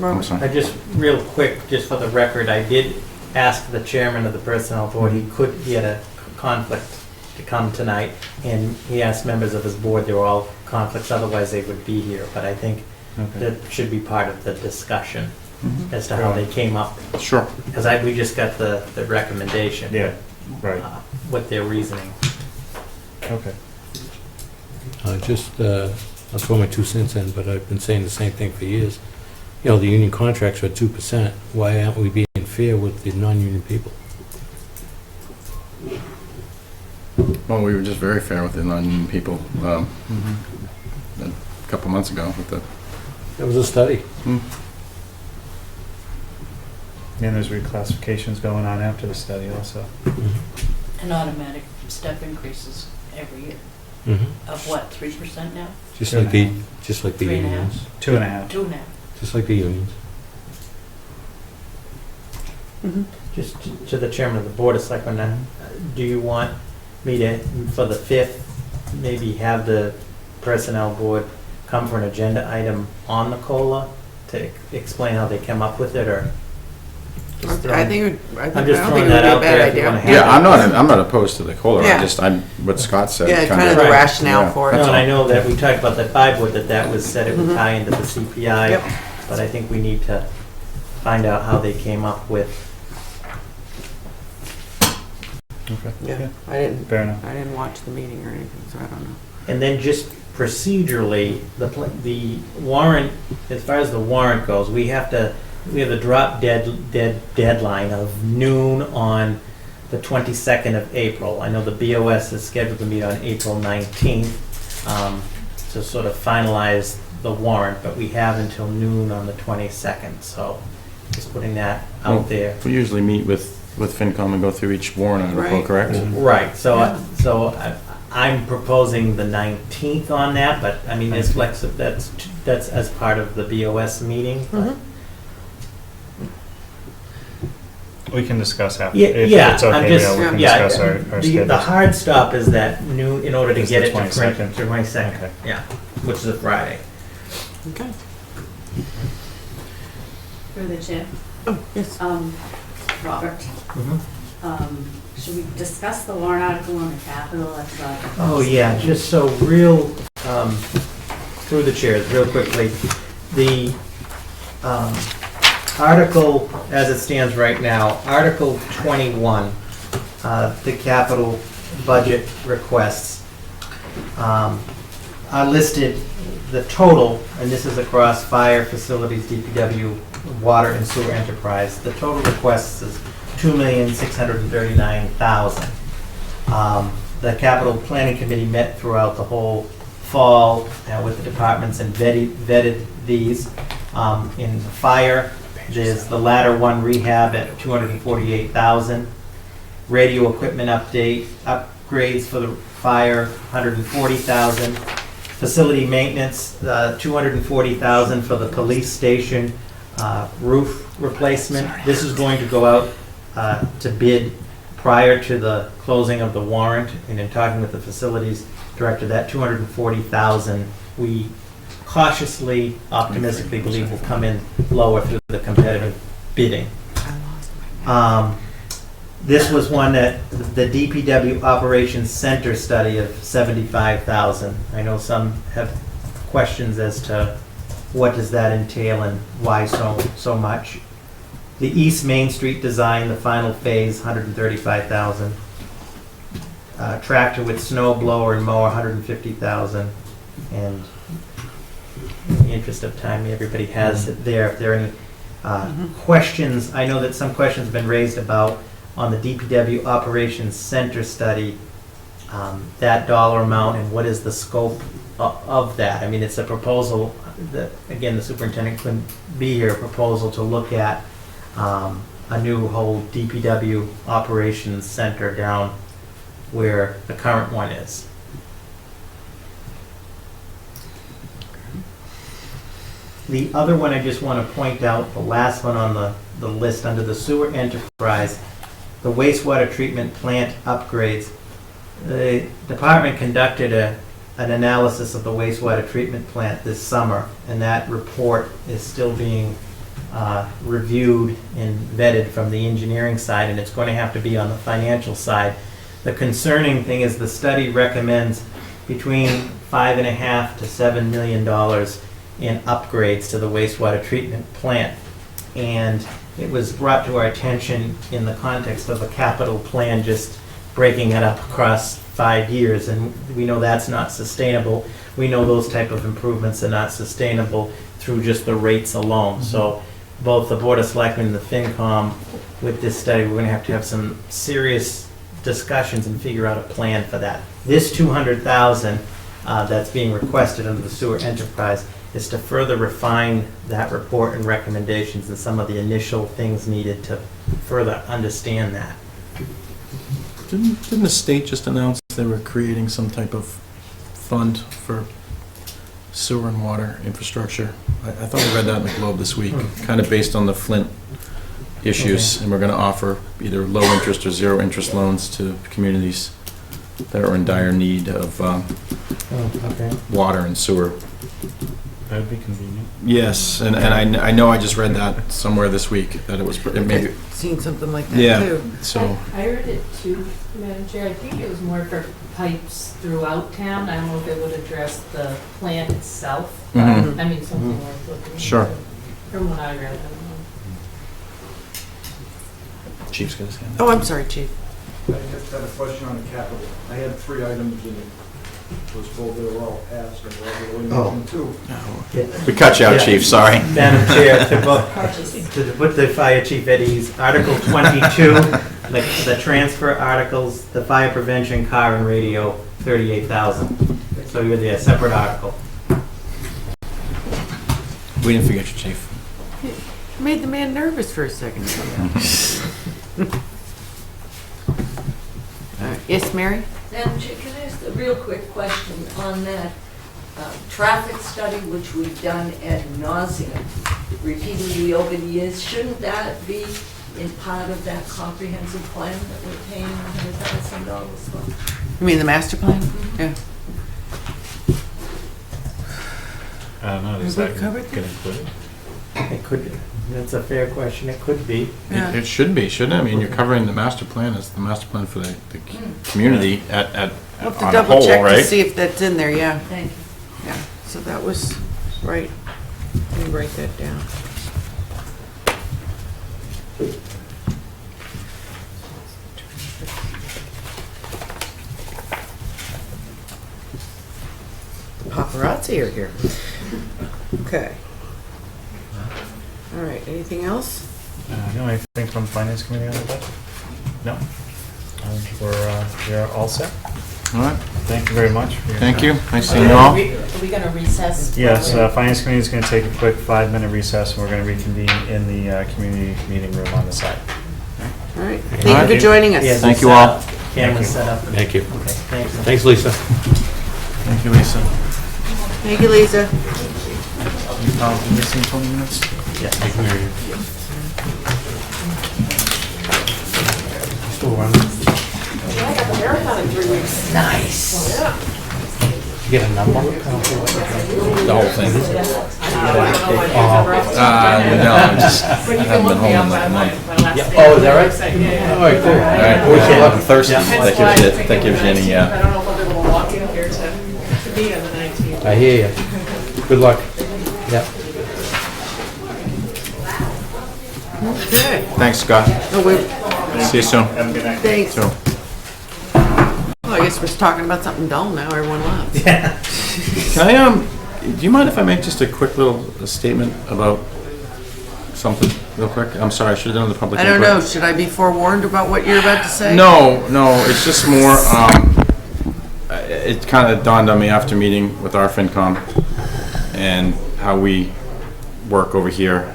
I'm sorry.
I just, real quick, just for the record, I did ask the chairman of the Personnel Board, he had a conflict to come tonight, and he asked members of his board, they were all conflicts, otherwise they would be here, but I think
Okay.
that should be part of the discussion. as to how they came up,
Sure.
because we just got the recommendation.
Yeah, right,
What their reasoning.
okay.
I'll throw my 2 cents in, but I've been saying the same thing for years. You know, the union contracts are 2%. Why aren't we being fair with the non-union people?
Well, we were just very fair with the non-union people a couple months ago with the.
It was a study.
And there's reclassifications going on after the study also.
An automatic step increases every year.
Mhm.
Of what, 3% now?
Just like the
3.5.
unions.
2.5.
2.5.
Just like the unions.
Just to the chairman of the board of selectmen, do you want me to, for the 5th, maybe have the personnel board come for an agenda item on the COLA to explain how they came up with it, or? just throw-
I think
I'm just
it would be
throwing
a
that out
bad
there if you
idea.
wanna have
Yeah, I'm not opposed to the COLA.
Yeah.
What Scott said.
Yeah, kind of the
Right.
rationale for
No,
it.
and I know that we talked about that buy board, that was said it would
Mhm.
tie into the CPI,
Yep.
but I think we need to find out how they came up with.
Okay.
Yeah,
Fair enough.
I didn't watch the meeting or anything, so I don't know.
And then just procedurally, the warrant, as far as the warrant goes, we have the drop deadline of noon on the 22nd of April. I know the BOS is scheduled to meet on April 19th to sort of finalize the warrant, but we have until noon on the 22nd, so just putting that
Well,
out there.
We usually meet with FinCom and go through each warrant article,
Right.
correct?
Right, so I'm proposing the 19th on that, but I mean, there's that's as part of the BOS meeting. but-
Mhm.
We can discuss after,
Yeah,
if
yeah,
it's
I'm
okay,
just,
we can
yeah,
discuss our
the
schedules.
hard stop is that noon, in order to
It's
get
the
it to print,
22nd.
to 22nd,
Okay.
yeah, which is a Friday.
Okay.
Through the chair.
Oh, yes.
Robert, should we discuss the warrant article on the Capitol? That's
Oh, yeah, just so real, through the chairs, real quickly, the article, as it stands right now, Article 21, the capital budget requests, are listed, the total, and this is across fire, facilities, DPW, water and sewer enterprise, the total requests is $2,639,000. The capital planning committee met throughout the whole fall with the departments and vetted these. In the fire, there's the ladder one rehab at $248,000. Radio equipment upgrades for the fire, $140,000. Facility maintenance, $240,000 for the police station roof replacement. This is going to go out to bid prior to the closing of the warrant, and in talking with the facilities director, that $240,000, we cautiously, optimistically believe will come in lower through the competitive bidding. This was one that the DPW Operations Center study of $75,000. I know some have questions as to what does that entail and why so much. The East Main Street design, the final phase, $135,000. Tractor with snow blower and mower, $150,000. And in the interest of time, everybody has it there. If there are any questions, I know that some questions have been raised about on the DPW Operations Center study, that dollar amount and what is the scope of that. I mean, it's a proposal that, again, the superintendent couldn't be here, a proposal to look at a new whole DPW Operations Center down where the current one is. The other one I just want to point out, the last one on the list under the sewer enterprise, the wastewater treatment plant upgrades. The department conducted an analysis of the wastewater treatment plant this summer, and that report is still being reviewed and vetted from the engineering side, and it's going to have to be on the financial side. The concerning thing is the study recommends between $5.5 to $7 million in upgrades to the wastewater treatment plant. And it was brought to our attention in the context of a capital plan, just breaking it up across 5 years, and we know that's not sustainable. We know those type of improvements are not sustainable through just the rates alone. So both the Board of Selectmen and the FinCom, with this study, we're gonna have some serious discussions and figure out a plan for that. This 200,000 that's being requested under the sewer enterprise is to further refine that report and recommendations and some of the initial things needed to further understand that.
Didn't the state just announce they were creating some type of fund for sewer and water infrastructure? I thought I read that in the Globe this week, kind of based on the Flint issues, and we're going to offer either low interest or zero interest loans to communities that are in dire need of water and sewer.
That would be convenient.
Yes, and I know I just read that somewhere this week, that it was, it may be,
Seen something like that
yeah,
too.
so,
I heard it too, Madam Chair. I think it was more for pipes throughout town. I don't know if it would address the plant itself.
Mhm.
I mean, something worth looking
Sure.
into. From what I read, I don't know.
Chief's got his hand.
Oh, I'm sorry, Chief.
I just had a question on the capital. I had 3 items and was told they were all passed and we're only making 2.
We cut you out,
Yeah.
Chief, sorry.
Madam Chair, to put the fire chief at ease, Article 22, the transfer articles, the fire prevention, car and radio, 38,000. So you're the separate article.
We didn't forget you, Chief.
Made the man nervous for a second. Yes, Mary?
Madam Chair, can I ask a real quick question on that traffic study which we've done ad nauseum repeatedly over the years? Shouldn't that be in part of that comprehensive plan that we're paying $100,000 for?
You mean the master plan? Yeah.
I don't know, is
Have we
that
covered
get included?
It could, that's a fair question, it could be.
Yeah.
It should be, shouldn't it? I mean, you're covering the master plan as the master plan for the community at
We'll have to
on a
double
whole,
check to
right?
see if that's in there, yeah.
Thank you.
Yeah, so that was right. Let me write that down. The paparazzi are here. Okay. All right, anything else?
No, anything from Finance Committee on the budget? No? We're all set.
All right,
Thank you very much. for your
thank
time.
you. Nice seeing you all.
Are we gonna recess?
Yes, Finance Committee is going to take a quick 5-minute recess, and we're going to reconvene in the community meeting room on the side.
All right, thank you for joining us.
Yeah,
Thank you
set
all.
up. Camera's set up.
Thank you.
Okay, thanks.
Thanks, Lisa.
Thank you, Lisa.
Thank you, Lisa.
You missing 20 minutes?
Yes.
Still running.
I got the marathon in 3 weeks.
Nice. Get a number?
The whole thing?
Oh.
No, I haven't been home in like a month.
Oh, is that right? All right, cool.
All right, wish you luck. Thursday, that gives you any,
I don't know if I'll be able to walk in here to be on the 19th.
I hear you. Good luck. Yep.
Okay.
Thanks, Scott.
Oh, wait,
See you soon.
Have a good night.
thanks.
So,
Well, I guess we're talking about something dull now, everyone left.
Yeah.
can I, do you mind if I make just a quick little statement about something real quick? I'm sorry, I should have done the public
I don't
input.
know, should I be forewarned about what you're about to say?
No, it's just more, it kind of dawned on me after meeting with our FinCom and how we work over here.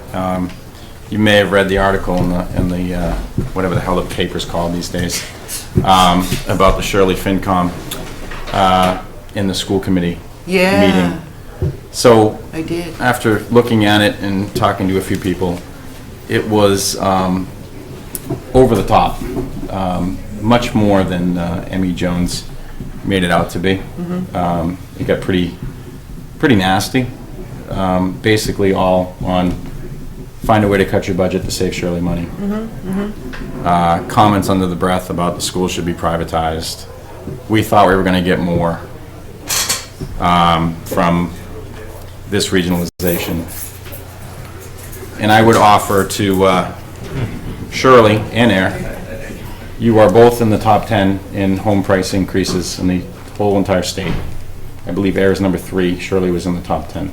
You may have read the article in the whatever the hell the paper's called these days, about the Shirley FinCom in the school committee
Yeah,
meeting. So
I did.
after looking at it and talking to a few people, it was over the top, much more than Emmy Jones made it out to be. It got pretty nasty, basically all on find a way to cut your budget to save Shirley money. Comments under the breath about the school should be privatized. We thought we were going to get more from this regionalization. And I would offer to Shirley and Ayer, you are both in the top 10 in home price increases in the whole entire state. I believe Ayer is number 3, Shirley was in the top 10.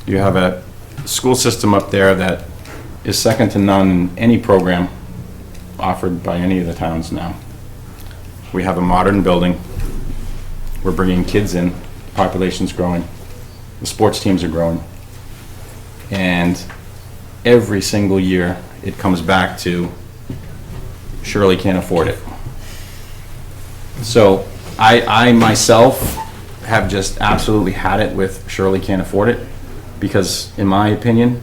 You have a school system up there that is second to none in any program offered by any of the towns now. We have a modern building. We're bringing kids in, the population's growing, the sports teams are growing. And every single year, it comes back to Shirley can't afford it. So I myself have just absolutely had it with Shirley can't afford it, because in my opinion,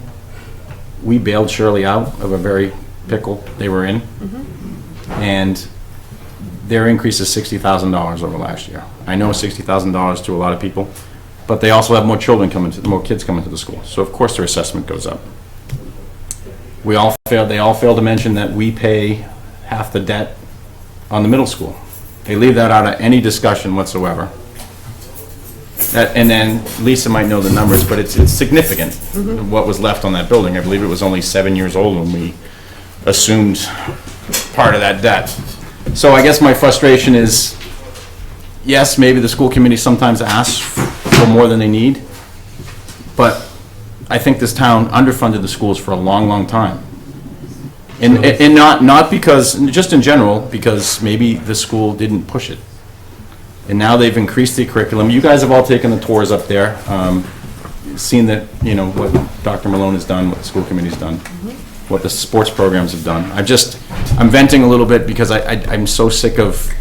we bailed Shirley out of a very pickle they were in. And their increase is $60,000 over last year. I know $60,000 to a lot of people, but they also have more kids coming to the school. So of course their assessment goes up. They all fail to mention that we pay half the debt on the middle school. They leave that out of any discussion whatsoever. And then Lisa might know the numbers, but it's significant what was left on that building. I believe it was only 7 years old when we assumed part of that debt. So I guess my frustration is, yes, maybe the school committee sometimes asks for more than they need, but I think this town underfunded the schools for a long, long time. And not because, just in general, because maybe the school didn't push it. And now they've increased the curriculum. You guys have all taken the tours up there, seen that, what Dr. Malone has done, what the school committee's done, what the sports programs have done. I'm venting a little bit because I'm so sick of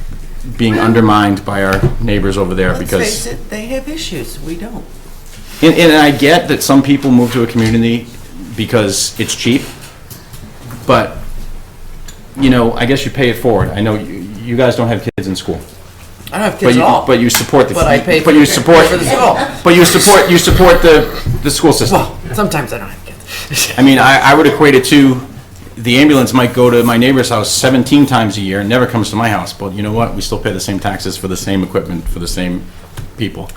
being undermined by our neighbors over there.
Let's
because
face it, they have issues, we don't.
And I get that some people move to a community because it's cheap, but, I guess you pay it forward. I know you guys don't have kids in school.
I don't have kids at all.
But you support the.
But I pay for
the
school.
But you support the school system.
Well, sometimes I don't have kids.
I mean, I would equate it to, the ambulance might go to my neighbor's house 17 times a year and never comes to my house. But you know what? We still pay the same taxes for the same equipment, for the same people.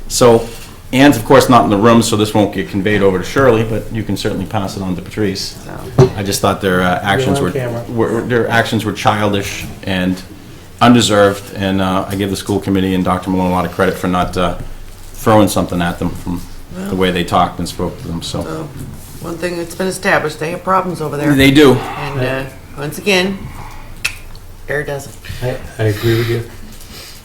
So, Ann's of course not in the room, so this won't get conveyed over to Shirley, but you can certainly pass it on to Patrice. I just thought their actions were childish and undeserved, and I give the school committee and Dr. Malone a lot of credit for not throwing something at them from the way they talked and spoke to them. So
one thing that's been established, they have problems over there.
They do.
And once again, Ayer doesn't.
I agree with you.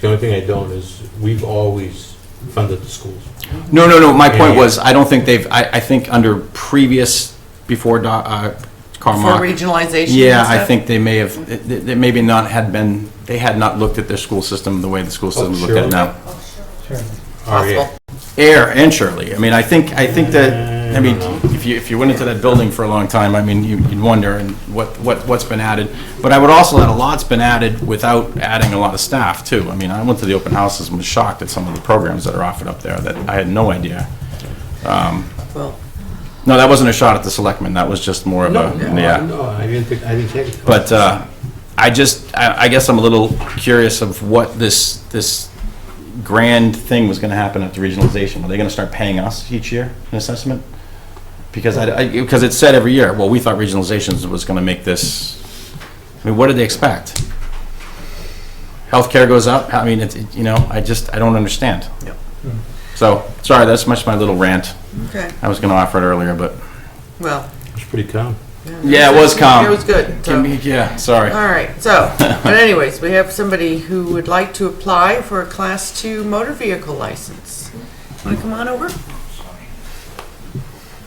The only thing I don't is, we've always funded the schools.
No. My point was, I don't think I think under previous, before Carmack.
For regionalization.
Yeah,
and stuff?
I think they may have, they maybe not had been, they had not looked at their school system the way the school system looked at it now.
Possible.
Ayer and Shirley. I mean, I think that, if you went into that building for a long time, I mean, you'd wonder and what's been added. But I would also add, a lot's been added without adding a lot of staff too. I mean, I went to the open houses and was shocked at some of the programs that are offered up there that I had no idea.
Well,
no, that wasn't a shot at the Selectmen. That was just more of
No, I didn't take it.
But I guess I'm a little curious of what this grand thing was going to happen at the regionalization. Are they going to start paying us each year an assessment? Because because it's said every year, well, we thought regionalization was going to make this. I mean, what did they expect? Healthcare goes up. I mean, I don't understand.
Yep.
So, sorry, that's much my little rant.
okay.
I was going to offer it earlier, but
Well.
It's pretty calm.
yeah, it was calm.
It was good. So.
Yeah, sorry.
All right, so, but anyways, we have somebody who would like to apply for a Class 2 motor vehicle license. Want to come on over?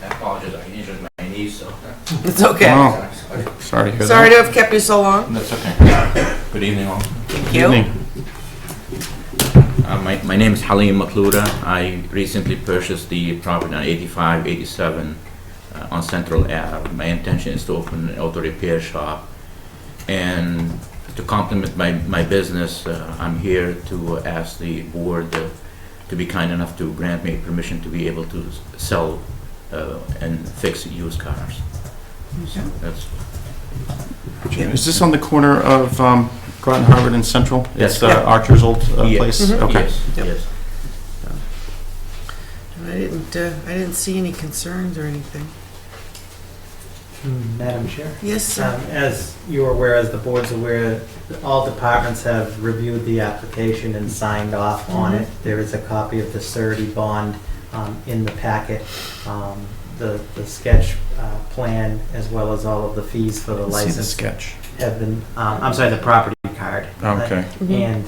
I apologize, I injured my knee, so.
It's okay.
Oh, sorry to hear
Sorry
that.
to have kept you so long.
That's okay.
Good evening all.
Thank
Good
you.
evening.
My name is Halim Maklouda. I recently purchased the property on 85, 87 on Central Ave. My intention is to open an auto repair shop. And to complement my business, I'm here to ask the board to be kind enough to grant me permission to be able to sell and fix used cars. So that's.
Is this on the corner of Groton Harvard and Central?
Yes.
It's Archer's old place?
Yes.
Okay.
Yes. Yes.
I didn't see any concerns or anything.
Madam Chair?
Yes, sir.
As you're aware, as the board's aware, all departments have reviewed the application and signed off on it. There is a copy of the surety bond in the packet, the sketch plan, as well as all of the fees for the
See the
license
sketch.
have been, I'm sorry, the property card.
Okay.
And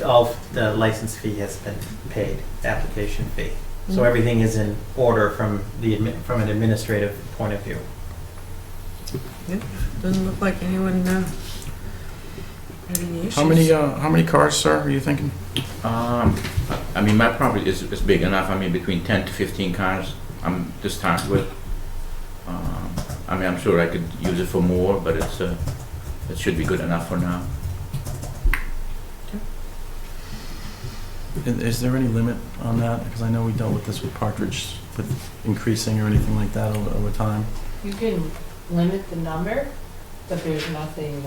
all the license fee has been paid, application fee. So everything is in order from from an administrative point of view.
Doesn't look like anyone had any issues.
How many cars, sir, are you thinking?
I mean, my property is big enough. I mean, between 10 to 15 cars I'm to start with. I mean, I'm sure I could use it for more, but it should be good enough for now.
Is there any limit on that? Because I know we dealt with this with Partridge, with increasing or anything like that over time.
You can limit the number, but there's nothing in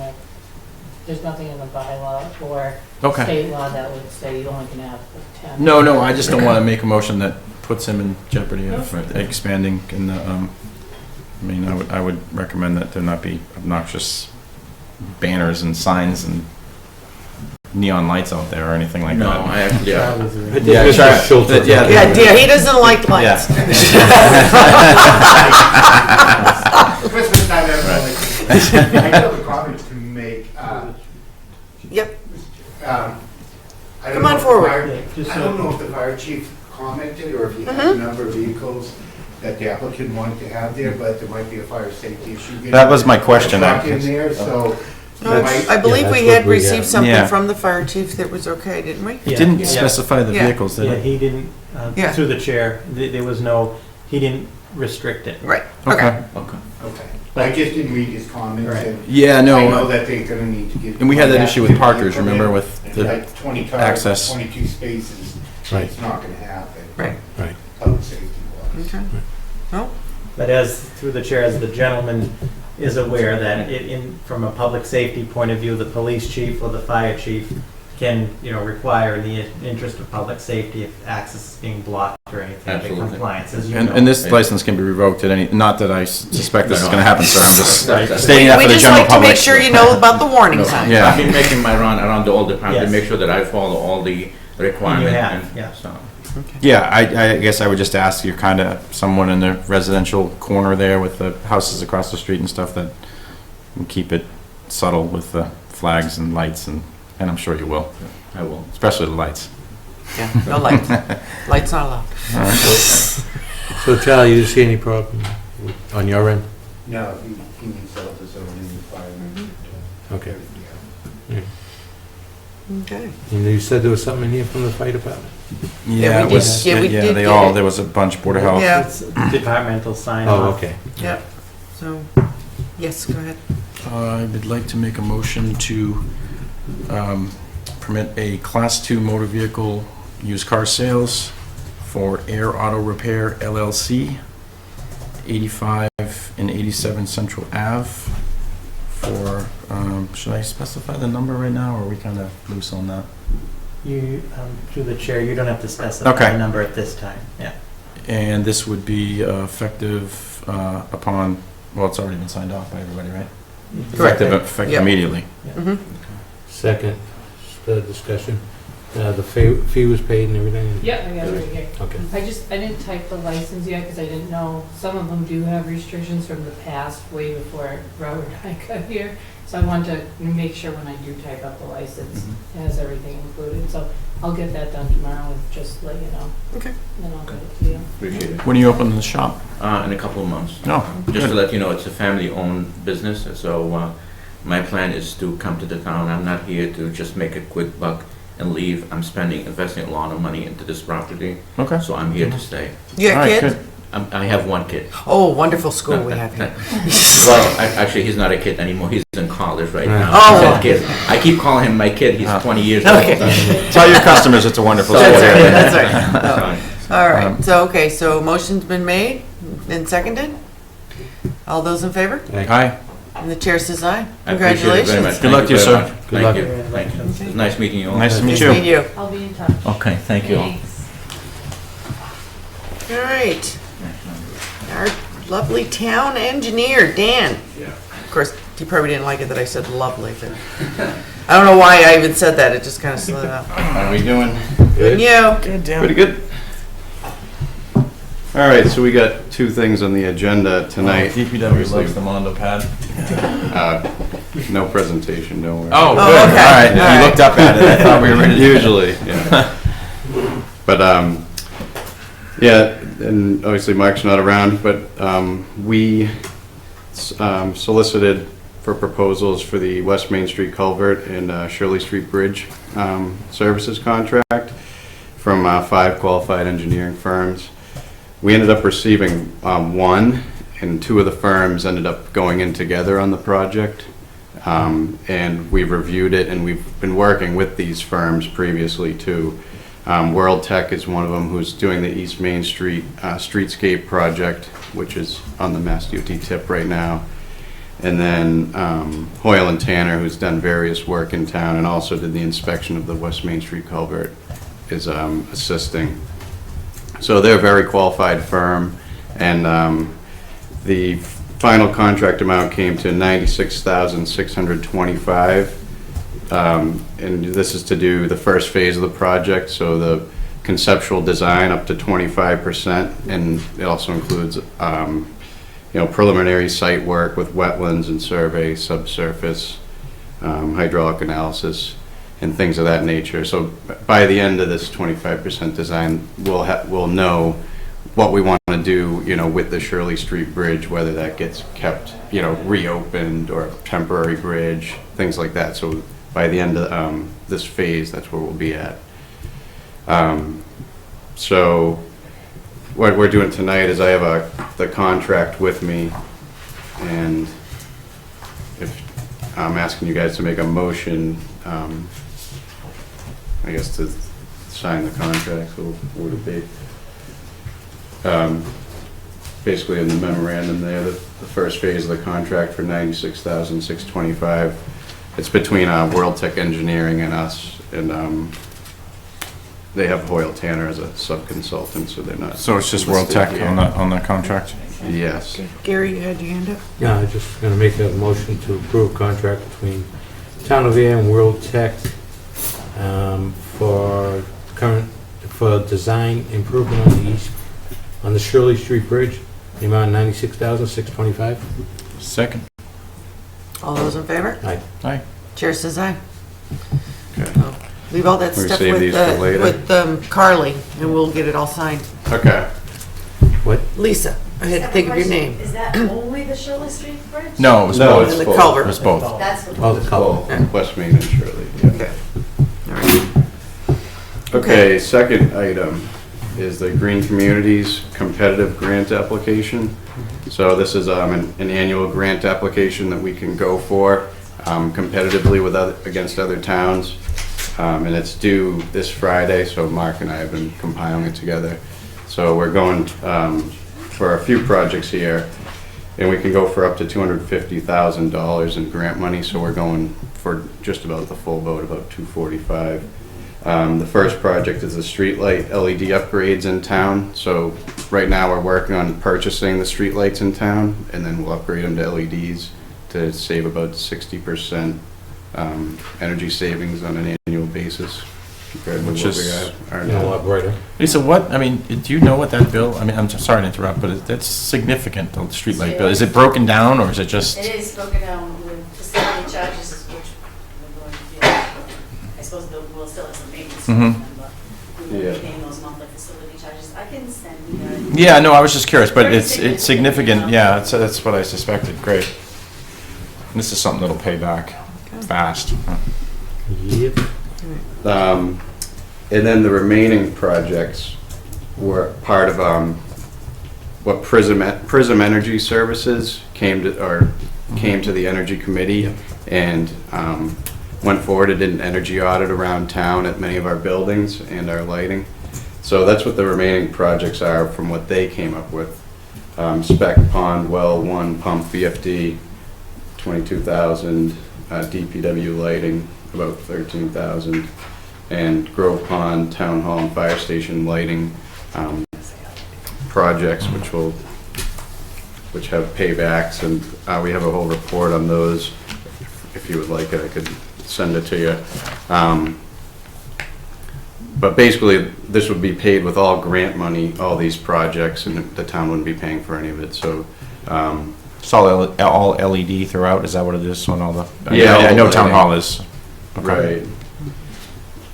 the bylaw or
Okay.
state law that would say you only can have 10.
No, I just don't want to make a motion that puts him in jeopardy of expanding in the, I mean, I would recommend that there not be obnoxious banners and signs and neon lights out there or anything like
No,
that.
I actually,
Yeah, he doesn't like lights.
Christmas time, everybody. I have a comment to make.
Yep.
I don't
Come
know
on
if the
forward.
I don't know if the fire chief commented or if he had a number of vehicles that the applicant wanted to have there, but there might be a fire safety issue. getting
That was my question.
a truck in there, so.
No,
there might-
I believe
Yeah,
we
that's
had
what we
received
had.
something
Yeah.
from the fire chief that was okay, didn't we?
It didn't specify the
Yeah.
vehicles, did
Yeah,
it?
he didn't,
Yeah.
through the chair, there was no, he didn't restrict it.
Right, okay.
okay.
Okay. I just didn't read his comments
Right.
and
Yeah,
I know
no,
that they're gonna need to get.
and we had that issue with
activity
Parker's,
permit,
remember, with the
like 20 cars,
access.
22 spaces.
Right.
It's not gonna happen.
Right.
Right.
Public safety wise.
Okay. Well,
But as, through the chair, as the gentleman is aware that from a public safety point of view, the police chief or the fire chief can, require in the interest of public safety if access is being blocked or anything, the
Absolutely.
compliance, as you
And,
know.
and this license can be revoked at any, not that I suspect this is gonna happen, sir, I'm just
Right.
stating that
we
for the
just
general
like to
public.
make sure you know about the warning signs.
Yeah.
I've been making my run around the old department to
Yes.
make sure that I follow all the requirements.
have, yeah.
So,
Yeah, I guess I would just ask, you're kind of someone in the residential corner there with the houses across the street and stuff, that can keep it subtle with the flags and lights, and I'm sure you will,
I will.
especially the lights.
Yeah, no lights. Lights not allowed.
So Charlie, you see any problem on your end?
No, he meets all the zoning requirements.
Okay.
Everything else.
Okay.
And you said there was something in here from the fire department?
Yeah, we
it was,
did- yeah, we
yeah,
did
they
get
all,
it.
there was a bunch, Board of Health.
Yeah.
It's departmental sign
Oh,
off.
okay.
Yep. So, yes, go ahead.
I would like to make a motion to permit a Class 2 motor vehicle used car sales for Ayer Auto Repair LLC, 85 and 87 Central Ave, for, should I specify the number right now, or are we kind of loose on that?
You, through the chair, you don't have to specify
Okay.
a number at this time, yeah.
And this would be effective upon, well, it's already been signed off by everybody, right?
Correct.
Effective
Yep.
immediately.
Mhm.
Second, discussion. The fee was paid and everything?
Yep, I got it right here.
Okay.
I didn't type the license yet because I didn't know, some of them do have restrictions from the past, way before Robert and I got here. So I wanted to make sure when I do type up the license, it has everything included. So I'll get that done tomorrow and just let you know.
Okay.
Then I'll get it to you.
Appreciate it.
When are you opening the shop?
In a couple of months.
No.
Just to let you know, it's a family-owned business, so my plan is to come to the town. I'm not here to just make a quick buck and leave. I'm investing a lot of money into this property,
Okay.
so I'm here to stay.
You got
All right,
kids?
good.
I have one kid.
Oh, wonderful school we have here.
Well, actually, he's not a kid anymore. He's in college right now.
Oh.
He's a kid. I keep calling him my kid. He's 20 years old.
Okay.
Tell your customers it's a wonderful
That's
school.
right, that's right.
So,
All right, so, okay, so motion's been made and seconded? All those in favor?
Hi.
And the chair says aye.
I appreciate it very much.
Congratulations.
Good luck to you,
Thank
sir.
very much.
Good luck.
Thank you. Thank you. It's nice meeting you all.
Nice to meet
Nice
you.
to meet you.
I'll be in touch.
Okay, thank you all.
Thanks.
All right. Our lovely town engineer, Dan.
Yeah.
Of course, he probably didn't like it that I said lovely, but I don't know why I even said that, it just kind of slid out.
How are we doing?
Good, you?
Good, Dan.
Pretty good. All right, so we got two things on the agenda tonight.
DPW likes the Mondo pad.
No presentation, don't worry.
Oh, good.
okay.
All right.
All right.
You looked up at it. I thought we were ready to.
Usually, yeah. But, yeah, and obviously Mark's not around, but we solicited for proposals for the West Main Street culvert and Shirley Street Bridge services contract from 5 qualified engineering firms. We ended up receiving one, and 2 of the firms ended up going in together on the project. And we've reviewed it, and we've been working with these firms previously too. World Tech is one of them, who's doing the East Main Street streetscape project, which is on the Mass DOT tip right now. And then Hoyle and Tanner, who's done various work in town and also did the inspection of the West Main Street culvert, is assisting. So they're a very qualified firm, and the final contract amount came to $96,625. And this is to do the first phase of the project, so the conceptual design up to 25%, and it also includes preliminary site work with wetlands and survey, subsurface, hydraulic analysis, and things of that nature. So by the end of this 25% design, we'll know what we want to do, with the Shirley Street Bridge, whether that gets kept, reopened or a temporary bridge, things like that. So by the end of this phase, that's where we'll be at. So what we're doing tonight is I have the contract with me, and if I'm asking you guys to make a motion, I guess to sign the contract, so what would it be? Basically in the memorandum there, the first phase of the contract for $96,625. It's between World Tech Engineering and us, and they have Hoyle Tanner as a sub-consultant, so they're not.
So it's just World Tech on the contract?
Yes.
Gary, you had your hand up?
Yeah, I'm just going to make a motion to approve contract between Town of Ayer and World Tech for design improvement on the Shirley Street Bridge, the amount of $96,625.
Second.
All those in favor?
Aye.
Aye.
Chair says aye.
Okay.
Leave all that
We
stuff
save
with
these for later?
Carly, and we'll get it all signed.
Okay.
What?
Lisa, I had to think of your name.
Is that only the Shirley Street Bridge?
No, it was
No,
both.
it's
And the
both.
culvert.
It was both.
That's what.
Oh, the color.
Both, West Main and Shirley. Yeah.
Okay. All right.
Okay, second item is the Green Communities Competitive Grant Application. So this is an annual grant application that we can go for competitively against other towns. And it's due this Friday, so Mark and I have been compiling it together. So we're going for a few projects here, and we can go for up to $250,000 in grant money, so we're going for just about the full boat, about $245,000. The first project is the streetlight LED upgrades in town. So right now we're working on purchasing the streetlights in town, and then we'll upgrade them to LEDs to save about 60% energy savings on an annual basis compared with
Which
what
is,
we are
A
now.
lot brighter.
Lisa, do you know what that bill, I'm sorry to interrupt, but that's significant, the streetlight bill. Is it broken down, or is it just?
It is broken down with facility charges, which we're going to do. I suppose we'll still have some maintenance,
Mhm.
but we will
Yeah.
be paying those monthly facility charges. I can send you that.
Yeah, no, I was just curious, but
Very
it's
significant.
significant, yeah, that's what I suspected, great. And this is something that'll pay back fast.
Yep.
And then the remaining projects were part of what Prism Energy Services came to the Energy Committee and went forward and did an energy audit around town at many of our buildings and our lighting. So that's what the remaining projects are from what they came up with. Spec Pond Well 1 Pump VFD, 22,000, DPW lighting, about 13,000, and Grove Pond Town Hall and Fire Station lighting projects, which will which have paybacks, and we have a whole report on those. If you would like it, I could send it to you. But basically, this would be paid with all grant money, all these projects, and the town wouldn't be paying for any of it, so.
It's all LED throughout, is that what it is on all the?
Yeah,
I know
all the
town
lighting.
hall is. Okay.
Right.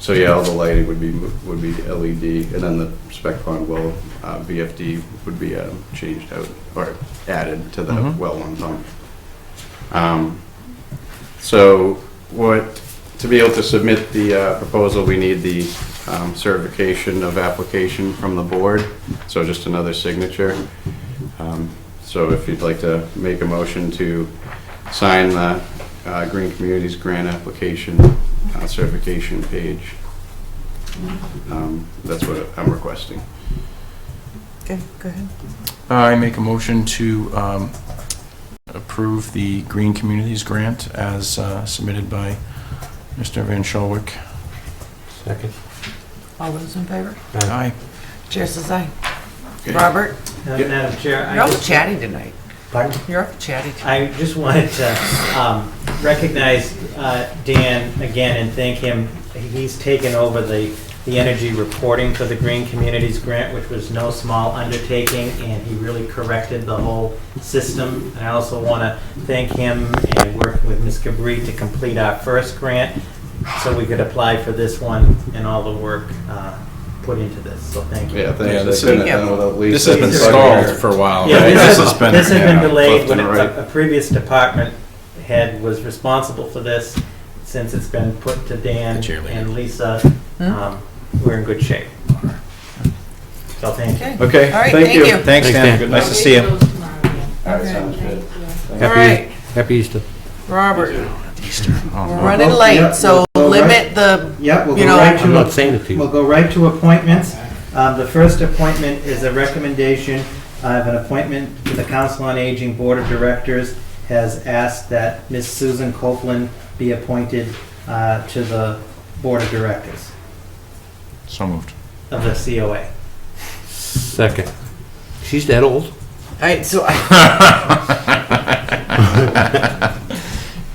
So yeah, all the lighting would be LED, and then the spec pond well, VFD would be changed out or added to the
Mhm.
well one pump. So to be able to submit the proposal, we need the certification of application from the board, so just another signature. So if you'd like to make a motion to sign the Green Communities Grant Application certification page, that's what I'm requesting.
Okay, go ahead.
I make a motion to approve the Green Communities Grant as submitted by Mr. Van Schalwick.
Second.
All those in favor?
Aye.
Chair says aye.
Okay.
Robert?
Madam Chair,
You're awful chatty tonight.
Pardon?
You're awful chatty tonight.
I just wanted to recognize Dan again and thank him. He's taken over the energy reporting for the Green Communities Grant, which was no small undertaking, and he really corrected the whole system. And I also want to thank him and working with Ms. Cabri to complete our first grant so we could apply for this one and all the work put into this. So thank you.
Yeah, thanks.
Yeah, this
I couldn't
is-
have done it without Lisa.
This has been
Lisa
stalled
here.
for a while.
Yeah,
right?
this has been
yeah,
delayed when
left and right.
a previous department head was responsible for this. Since it's been put to Dan
The cheerleader.
and Lisa, we're in good shape. So thank you.
Okay.
Okay,
All right,
thank you.
Thanks,
Thanks,
Dan.
Dan.
Good, nice to
I'll
see
get
you.
those tomorrow, yeah.
All right,
Okay.
sounds good.
All right,
Happy Easter.
Robert,
Oh,
we're
no.
running
Yeah,
late, so
we'll go
limit the,
Yeah, we'll
you
go
know,
right to.
I'm not saying it to
We'll
you.
go right to appointments. The first appointment is a recommendation of an appointment to the Council on Aging Board of Directors has asked that Ms. Susan Copeland be appointed to the Board of Directors
So moved.
Of the COA.
Second. She's that old?
all right, so I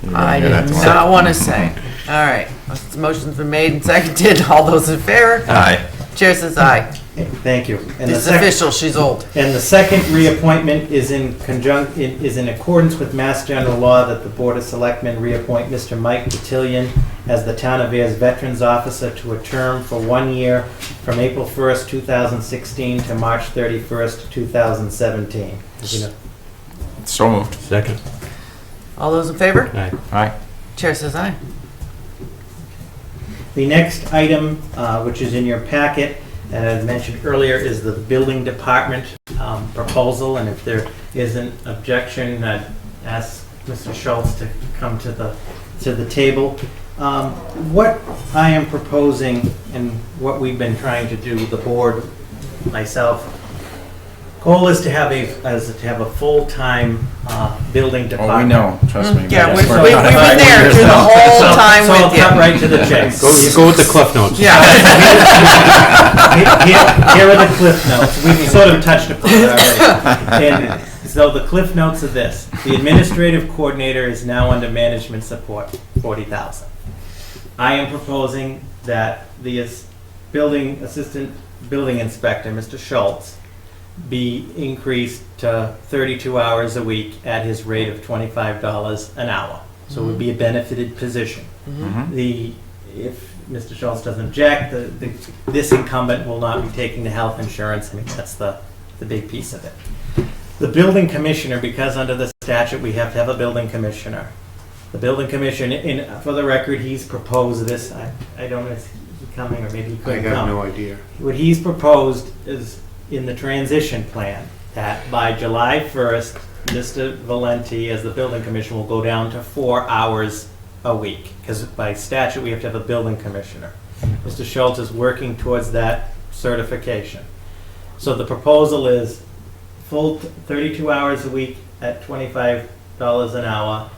You're gonna
did
hear that
not want to say. All right, the motion's been made and seconded. All those in favor?
Aye.
Chair says aye.
Thank you. And the
It's
sec-
official, she's old.
And the second reappointment is in accordance with Mass General Law that the Board of Selectmen reappoint Mr. Mike Cotillion as the Town of Ayer's Veterans Officer to a term for 1 year from April 1st, 2016 to March 31st, 2017. You know,
So moved.
Second.
All those in favor?
Aye.
Aye.
Chair says aye.
The next item, which is in your packet, and I mentioned earlier, is the building department proposal, and if there is an objection, I'd ask Mr. Schultz to come to the table. What I am proposing and what we've been trying to do, the board, myself, goal is to have a full-time building
Oh,
department.
we know, trust me.
Yeah,
Yes,
we've
we're
been
not-
there through the whole time
So I'll
with
cut
you.
right to the chase.
Go with the Cliff Notes.
Yeah.
Here are the cliff notes. We've sort of touched upon it already. And so the cliff notes are this. The administrative coordinator is now under management support, 40,000. I am proposing that the assistant building inspector, Mr. Schultz, be increased to 32 hours a week at his rate of $25 an hour. So it would be a benefited position.
Mhm.
If Mr. Schultz doesn't object, this incumbent will not be taking the health insurance. I mean, that's the big piece of it. The building commissioner, because under the statute, we have to have a building commissioner. The building commissioner, for the record, he's proposed this. I don't know if he's coming or maybe he couldn't come.
idea.
What he's proposed is in the transition plan, that by July 1st, Mr. Valenti, as the building commissioner, will go down to 4 hours a week, because by statute, we have to have a building commissioner. Mr. Schultz is working towards that certification. So the proposal is full 32 hours a week at $25 an hour,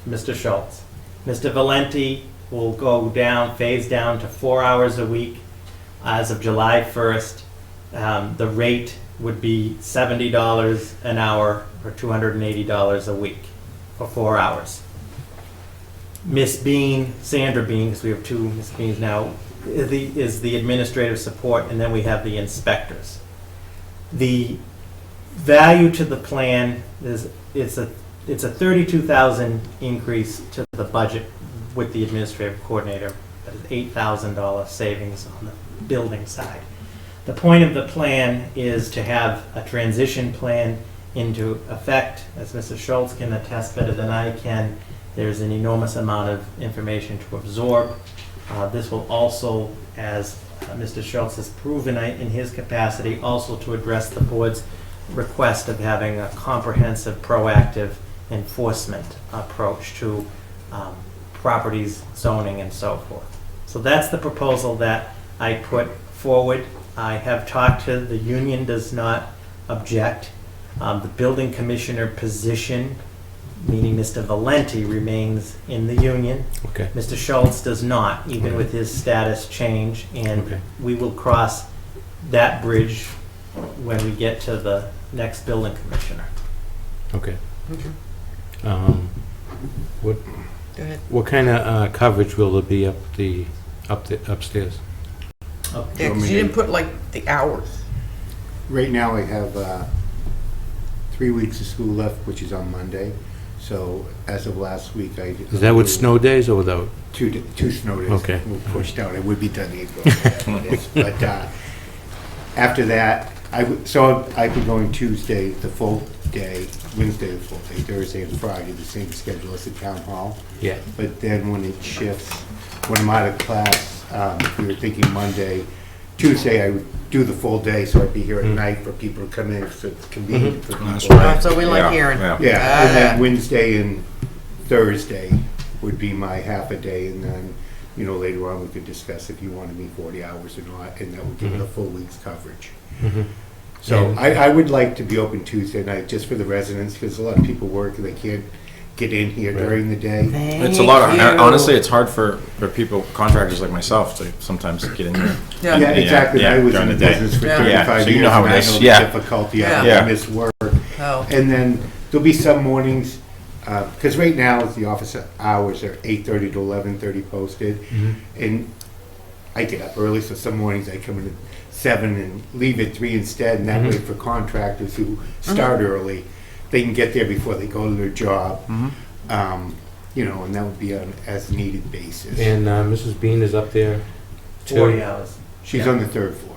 Mr. Schultz. Mr. Valenti will go down, phase down to 4 hours a week as of July 1st. The rate
would be $70 an hour or $280 a week for 4 hours. Miss Bean, Sandra Bean, because we have two Miss Beans now, is the administrative support, and then we have the inspectors. The value to the plan is it's a $32,000 increase to the budget with the administrative coordinator, but it's $8,000 savings on the building side. The point of the plan is to have a transition plan into effect. As Mrs. Schultz can attest better than I can, there's an enormous amount of information to absorb. This will also, as Mr. Schultz has proven in his capacity, also to address the board's request of having a comprehensive, proactive enforcement approach to properties, zoning, and so forth. So that's the proposal that I put forward. I have talked to the union, does not object. The building commissioner position, meaning Mr. Valenti, remains in the union.
Okay.
Mr. Schultz does not, even with his status change, and we will cross that bridge when we get to the next building commissioner.
Okay. What,
Go ahead.
what kind of coverage will there be upstairs?
Yeah, 'cause you didn't put like the hours.
Right now, I have 3 weeks of school left, which is on Monday. So as of last week, I...
Is that with snow days or without?
Two snow days.
Okay.
We'll push down. It would be done April. But after that, I've been going Tuesday, the full day, Wednesday, the full day, Thursday and Friday, the same schedule as the town hall.
Yeah.
But then when it shifts, when I'm out of class, we were thinking Monday, Tuesday, I would do the full day, so I'd be here at night for people to come in, so it's convenient for people.
That's right.
That's what we like hearing.
Yeah, and then Wednesday and Thursday would be my half a day, and then, later on, we could discuss if you wanted me 40 hours or not, and that would give it a full week's coverage. So I would like to be open Tuesday night, just for the residents, because a lot of people work and they can't get in here during the day.
It's a lot of, honestly, it's hard for people, contractors like myself, to sometimes get in here.
Yeah.
Yeah, exactly. I was
during
in
the
the
day.
business for
Yeah.
35
So
years,
you know how
and
it
I
is.
know the
Yeah.
difficulty.
Yeah.
I miss work.
Oh.
And then there'll be some mornings, because right now the office hours are 8:30 to 11:30 posted, and I get up early, so some mornings I come in at 7 and leave at 3 instead, and that way for contractors who start early, they can get there before they go to their job. And that would be on an as-needed basis.
And Mrs. Bean is up there too?
40 hours.
She's on the 3rd floor.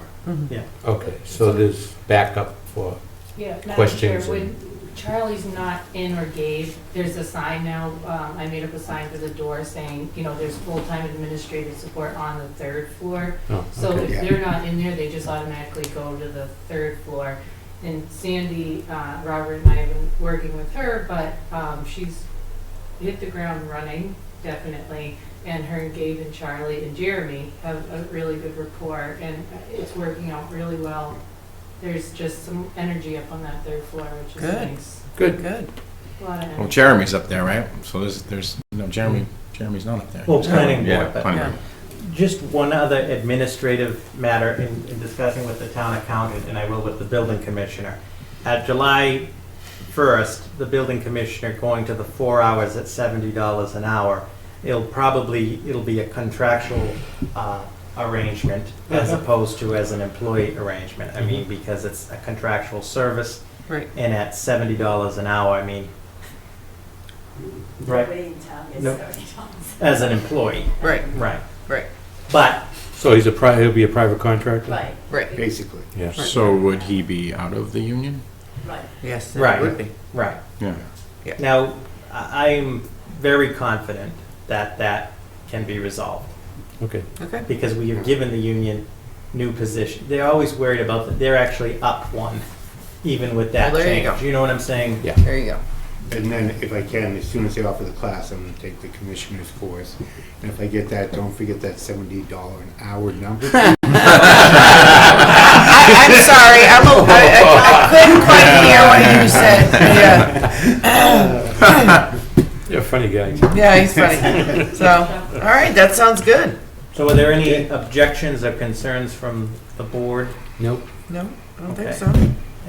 Yeah.
Okay, so there's backup for,
Yeah, Madam Chair,
questions
when Charlie's not in or Gabe, there's a sign now, I made up a sign for the door saying, there's full-time administrative support on the 3rd floor.
oh,
So
okay.
if they're not in there, they just automatically go to the 3rd floor. And Sandy, Robert and I have been working with her, but she's hit the ground running, definitely. And her and Gabe and Charlie and Jeremy have a really good rapport, and it's working out really well. There's just some energy up on that 3rd floor, which is
Good.
nice.
Good.
Good.
A lot of energy.
Well, Jeremy's up there, right? So there's Jeremy's not up there.
Well, planning
Yeah,
board, but
planning
Yeah.
board.
just one other administrative matter in discussing with the town accountant, and I will with the building commissioner. At July 1st, the building commissioner going to the 4 hours at $70 an hour, it'll be a contractual arrangement as opposed to as an employee arrangement. I mean, because it's a contractual service,
Right.
and at $70 an hour, I mean, right,
Nobody in town gets
No.
$30.
as an employee,
Right.
right.
Right.
But
So he'll be a private contractor?
Right,
Right.
Basically.
Yeah.
So would he be out of the union?
right.
Yes, it
Right.
would be.
Right.
Yeah.
Now, I'm very confident that that can be resolved,
Okay.
Okay.
because we have given the union new position. They're always worried about that. They're actually up one, even with that
Well, there you
change.
go.
You know what I'm saying?
Yeah.
There you go.
And then if I can, as soon as they offer the class, I'm gonna take the commissioner's course. And if I get that, don't forget that $70 an hour number.
I'm sorry, I couldn't quite hear what you said.
You're a funny guy.
Yeah, he's funny. So, all right, that sounds good.
So are there any objections or concerns from the board?
Nope.
No, I don't think
Okay.
so.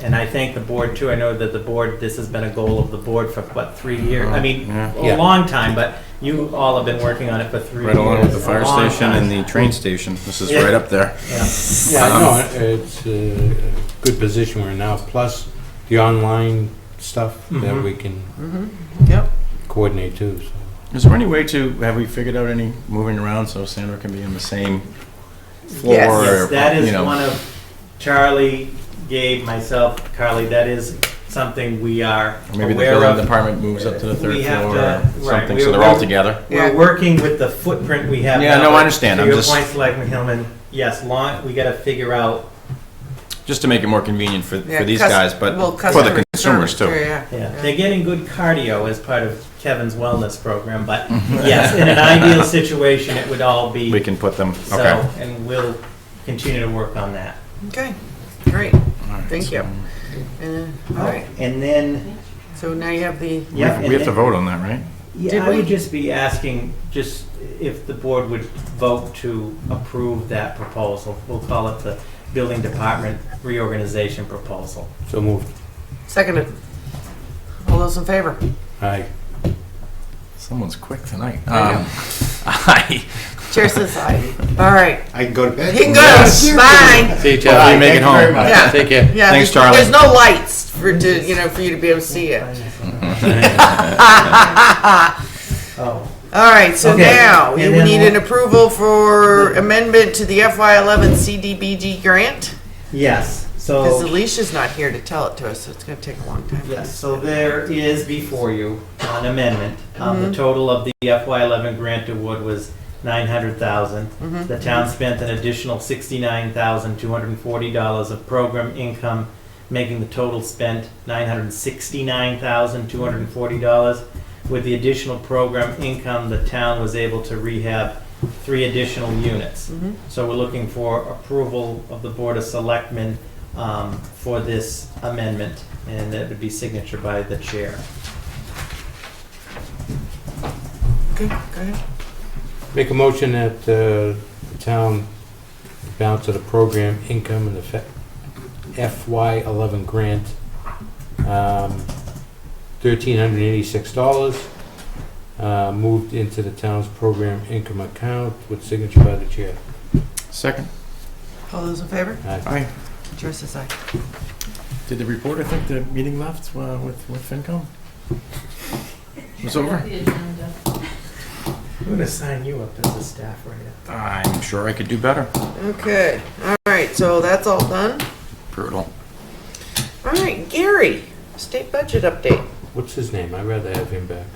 And I thank the board too. I know that the board, this has been a goal of the board for, what, 3 years? I mean,
Yeah.
a long time, but you all have been working on it for 3 years.
Right along with the fire
A long
station and
time.
the train station. This is
Yeah.
right up there.
Yeah.
Yeah, no, it's a good position we're in now, plus the online stuff that
Mhm.
we can
Yep.
coordinate too, so.
Is there any way to, have we figured out any moving around so Sandra can be in the same floor?
Yes.
or,
Yes, that
you
is
know,
one of Charlie, Gabe, myself, Carly, that is something we are
or maybe the
aware
building
of.
department moves up to the third
We have
floor
to-
or
right,
something,
we're-
so they're all together?
Yeah.
We're working with the footprint we have
Yeah,
now,
no, I
but
understand.
To
I'm
your
just-
point, Selectman Hillman, yes, we gotta figure out,
Just to make it more convenient for
Yeah,
these
cus-
guys, but
well,
for the
customer
consumers
service,
too.
Yeah.
they're getting good cardio as part of Kevin's wellness program, but yes, in an ideal situation, it would all be.
We can put them,
So,
okay.
and we'll continue to work on that.
Okay, great. Thank you. All right,
And then,
so now you have the,
yeah.
We have to vote on that, right?
Did
Yeah, I
we?
would just be asking, just if the board would vote to approve that proposal. We'll call it the Building Department Reorganization Proposal.
So moved.
seconded. All those in favor?
Aye.
Someone's quick tonight.
I know.
Aye.
Chair says aye. All right.
I can go to bed?
You can go.
Yes.
Bye.
See you,
Hopefully
Charlie.
you make it
Thank you very
home.
much.
Yeah.
Take care.
Yeah,
Thanks,
there's-
Charlie.
There's no lights for, for you to be able to see it.
Oh.
All right, so
Okay,
now you
and then
need
we'll-
an approval for amendment to the FY11 CDBG grant?
Yes, so.
Because Alicia's not here to tell it to us, so it's gonna take a long time.
Yes, so there is before you an amendment.
Mm-hmm.
The total of the FY11 grant award was $900,000.
Mhm.
The town spent an additional $69,240 of program income, making the total spent $969,240. With the additional program income, the town was able to rehab 3 additional units.
Mhm.
So we're looking for approval of the Board of Selectmen for this amendment, and that would be signature by the chair.
Okay, go ahead.
Make a motion that the town balance of the program income and the FY11 grant, $1,386, moved into the town's program income account with signature by the chair.
Second.
All those in favor?
Aye.
Aye.
Chair says aye.
Did the reporter think the meeting left with FinCom? It was over?
The agenda.
I'm going to sign you up as a staff writer.
I'm sure I could do better.
Okay, all right, so that's all done.
Brutal.
All right, Gary, state budget update.
What's his name? I'd rather have him back.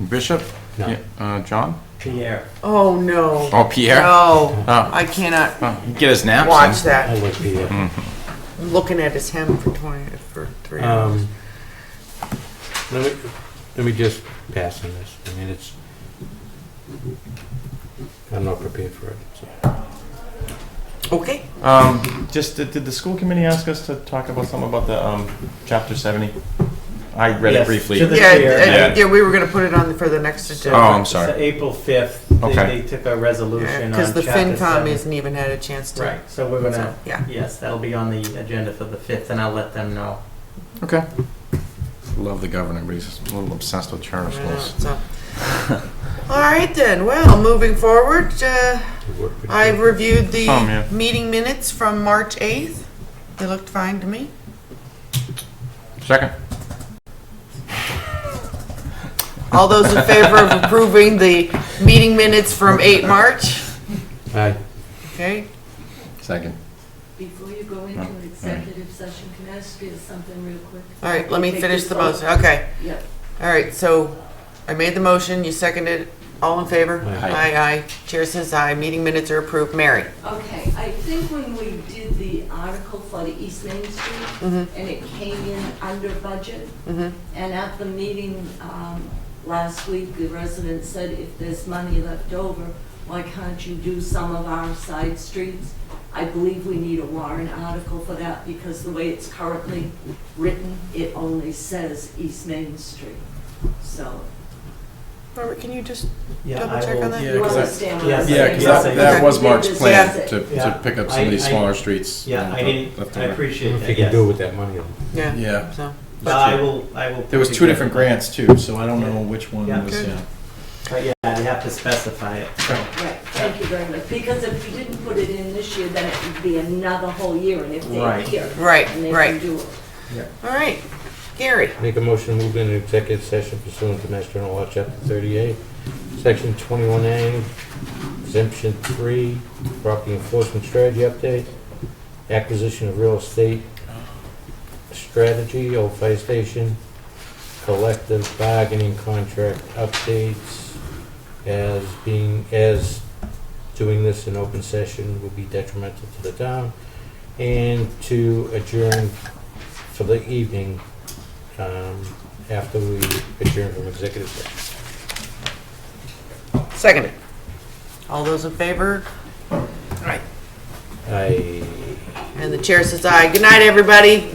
Bishop?
No.
Yeah, John?
Pierre.
Oh, no.
Oh, Pierre?
No,
Oh.
I cannot
Get his naps
watch
in.
that.
I like the,
Mhm.
I'm looking at his hem for 3 hours.
let me just pass on this. I mean, I'm not prepared for it, so.
Okay.
Just, did the school committee ask us to talk about something about the, Chapter 70? I read it
Yes,
briefly.
to the
Yeah,
chair.
yeah, we were gonna put it on for the next agenda.
Oh, I'm sorry.
So April 5th,
Okay.
they took a resolution on
Because the
Chapter
FinCom
7.
hasn't even had a chance to.
Right, so we're gonna,
So, yeah.
yes, that'll be on the agenda for the 5th, and I'll let them know.
Okay. Love the governor, but he's a little obsessed with charter schools.
So. All right then, well, moving forward, I've reviewed the
yeah.
meeting minutes from March 8th. They looked fine to me.
Second.
All those in favor of approving the meeting minutes from 8 March?
Aye.
Okay,
Second.
Before you go into an executive session, can I ask you something real quick?
all right, let me
Take
finish
this
the
vote.
motion, okay.
Yep.
All right, so I made the motion, you seconded, all in favor?
Aye.
Aye, aye. Chair says aye, meeting minutes are approved. Mary?
Okay, I think when we did the article for the East Main Street,
Mhm.
and it came in under budget,
Mm-hmm.
and at the meeting last week, the resident said, if there's money left over, why can't you do some of our side streets? I believe we need a warrant article for that, because the way it's currently written, it only says East Main Street. So
Robert, can you just
Yeah,
double
I
check
will-
on that?
Yeah,
You
'cause
understand what
yes,
I'm
yes,
Yeah,
saying?
because
yes,
that
I-
was Mark's
Yeah.
plan, to
Yeah.
pick up some of these
I-
smaller streets.
Yeah, I didn't,
left
I
over.
appreciate
If
that,
you can
yes.
do with that money.
Yeah.
Yeah.
So,
I will.
There was
put
two different
together-
grants too, so I don't know which one
Yeah.
was,
Okay.
yeah.
But yeah, they have to specify it.
Right, thank you very much. Because if you didn't put it in this year, then it would be another whole year, and if they're
Right.
here.
Right,
And they
right.
can do it.
all right. Gary?
Make a motion to move into executive session pursuant to Mass General Law, Chapter 38, Section 21A, Exemption 3, Property Enforcement Strategy Update, Acquisition of Real Estate Strategy, Old Fire Station, Collective Bargaining Contract Updates, as doing this in open session would be detrimental to the town, and to adjourn for the evening after we adjourn from executive session.
Seconded. All those in favor? Right.
I
And the chair says aye. Good night, everybody.